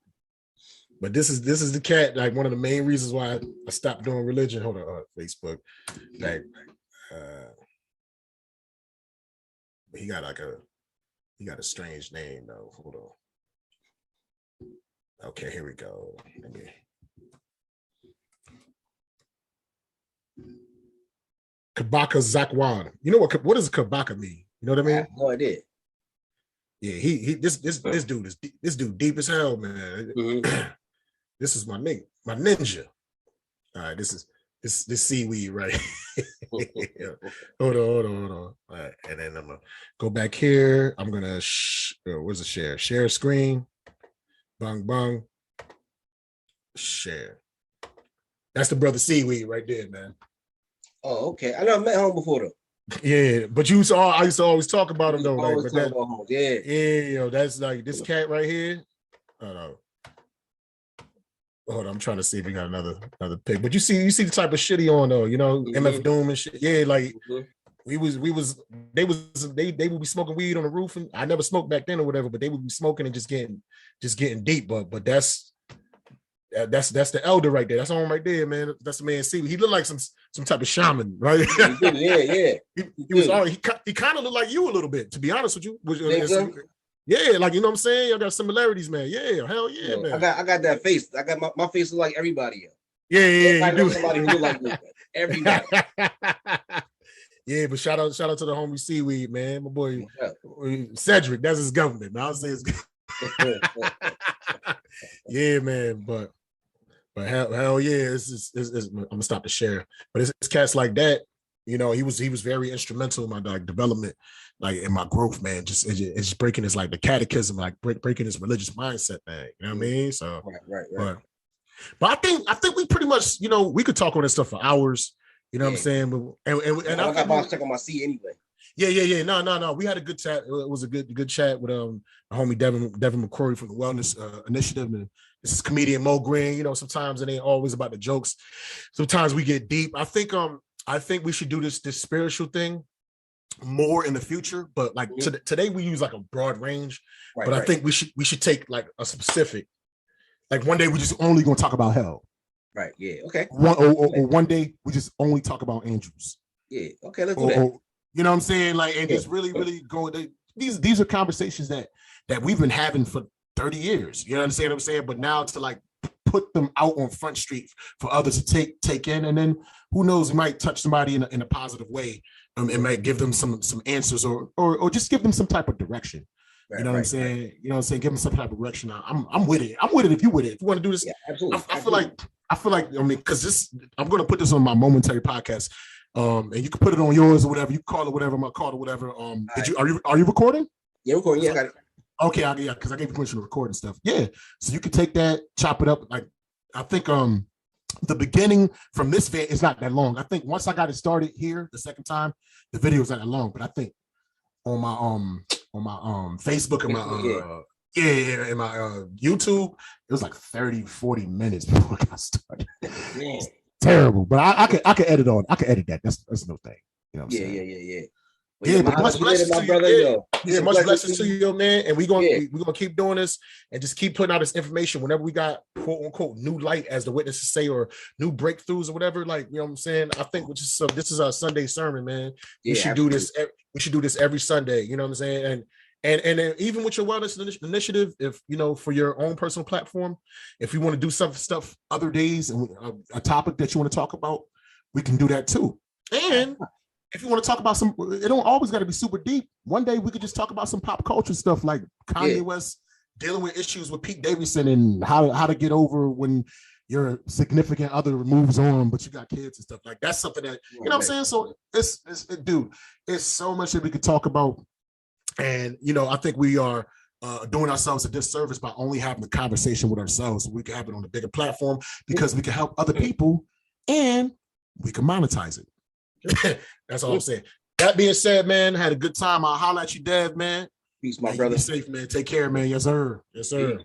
But this is the cat, like one of the main reasons why I stopped doing religion. Hold on, Facebook. Like he got a strange name though. Hold on. Okay, here we go. Kabaka Zakwan. You know what does Kabaka mean? You know what I mean? I have no idea. Yeah, this dude deep as hell, man. Mm-hmm. This is my ninja. All right, this seaweed right. Hold on. All right, and then I'm gonna go back here. I'm gonna where's the share? Share screen. Bang. Share. That's the brother seaweed right there, man. Oh, okay. I never met him before though. Yeah, but I used to always talk about him though. Always talk about him. Yeah, that's like this cat right here. Hold on, I'm trying to see if we got another pick. But you see the type of shit he on though, you know, MF Doom and shit. Yeah, like they would be smoking weed on the roof, and I never smoked back then or whatever, but they would be smoking and just getting deep. But that's the elder right there. That's on right there, man. That's the man. See, he looked like some type of shaman, right? Yeah. He kind of looked like you a little bit, to be honest with you. Yeah, like you know what I'm saying. Y'all got similarities, man. Yeah, hell yeah, man. I got that face. I got my face look like everybody else. Yeah. You do. Somebody who look like me. Everybody. Yeah, but shout out to the homie Seaweed, man. My boy Cedric. That's his government. Man. I'll say his. Yeah, man. But hell yeah, I'm gonna stop the share. But it's cats like that. You know, he was very instrumental in my development, like in my growth, man. It's just breaking his like the catechism, like breaking his religious mindset, man. You know what I mean? So right. But I think we pretty much, you know, we could talk on this stuff for hours. You know what I'm saying? But and I got box check on my seat anyway. Yeah. No. We had a good chat. It was a good chat with homie Devin McCrorey from the Wellness Initiative, and this is comedian Mo Green. You know, sometimes it ain't always about the jokes. Sometimes we get deep. I think we should do this spiritual thing more in the future, but like today we use like a broad range. Right, but I think we should take like a specific. Like one day we just only gonna talk about hell. Right. Yeah. Okay. One day we just only talk about angels. Yeah. Okay. Let's do that. You know what I'm saying? Like, and just really go. These are conversations that we've been having for 30 years. You know what I'm saying? But now to like put them out on Front Street for others to take in, and then who knows, it might touch somebody in a positive way. It might give them some answers or just give them some type of direction. Right, you know what I'm saying? Right. You know what I'm saying? Give them some type of direction. I'm with it. I'm with it if you with it. If you want to do this, yeah, absolutely. I feel like I mean, because I'm going to put this on my Momentary podcast. And you can put it on yours or whatever. You can call it whatever. I'm gonna call it whatever. Are you recording? Yeah, recording. Yeah, I got it. Okay, because I gave you permission to record and stuff. Yeah, so you can take that, chop it up. Like I think the beginning from this vid is not that long. I think once I got it started here the second time, the video is not that long. But I think on my Facebook and my in my YouTube, it was like 30-40 minutes before I got started. Man. Terrible, but I can edit on. I can edit that. That's no thing. You know what I'm saying? Yeah. Yeah, but much blessings to you, brother. Much blessings to you, man. And we're gonna keep doing this and just keep putting out this information whenever we got quote unquote new light, as the witnesses say, or new breakthroughs or whatever. Like, you know what I'm saying? I think this is our Sunday sermon, man. We should do this. We should do this every Sunday. You know what I'm saying? And even with your wellness initiative, if you know, for your own personal platform, if you want to do some stuff other days and a topic that you want to talk about, we can do that too. And if you want to talk about it don't always got to be super deep. One day we could just talk about some pop culture stuff, like Kanye West dealing with issues with Pete Davidson and how to get over when your significant other moves on, but you got kids and stuff. Like that's something that, you know what I'm saying? So it's so much that we could talk about. And, you know, I think we are doing ourselves a disservice by only having the conversation with ourselves. We can have it on a bigger platform because we can help other people and we can monetize it. That's all I'm saying. That being said, man, had a good time. I'll holler at you, Dev, man. Peace, my brother. Be safe, man. Take care, man. Yes, sir. Yes, sir.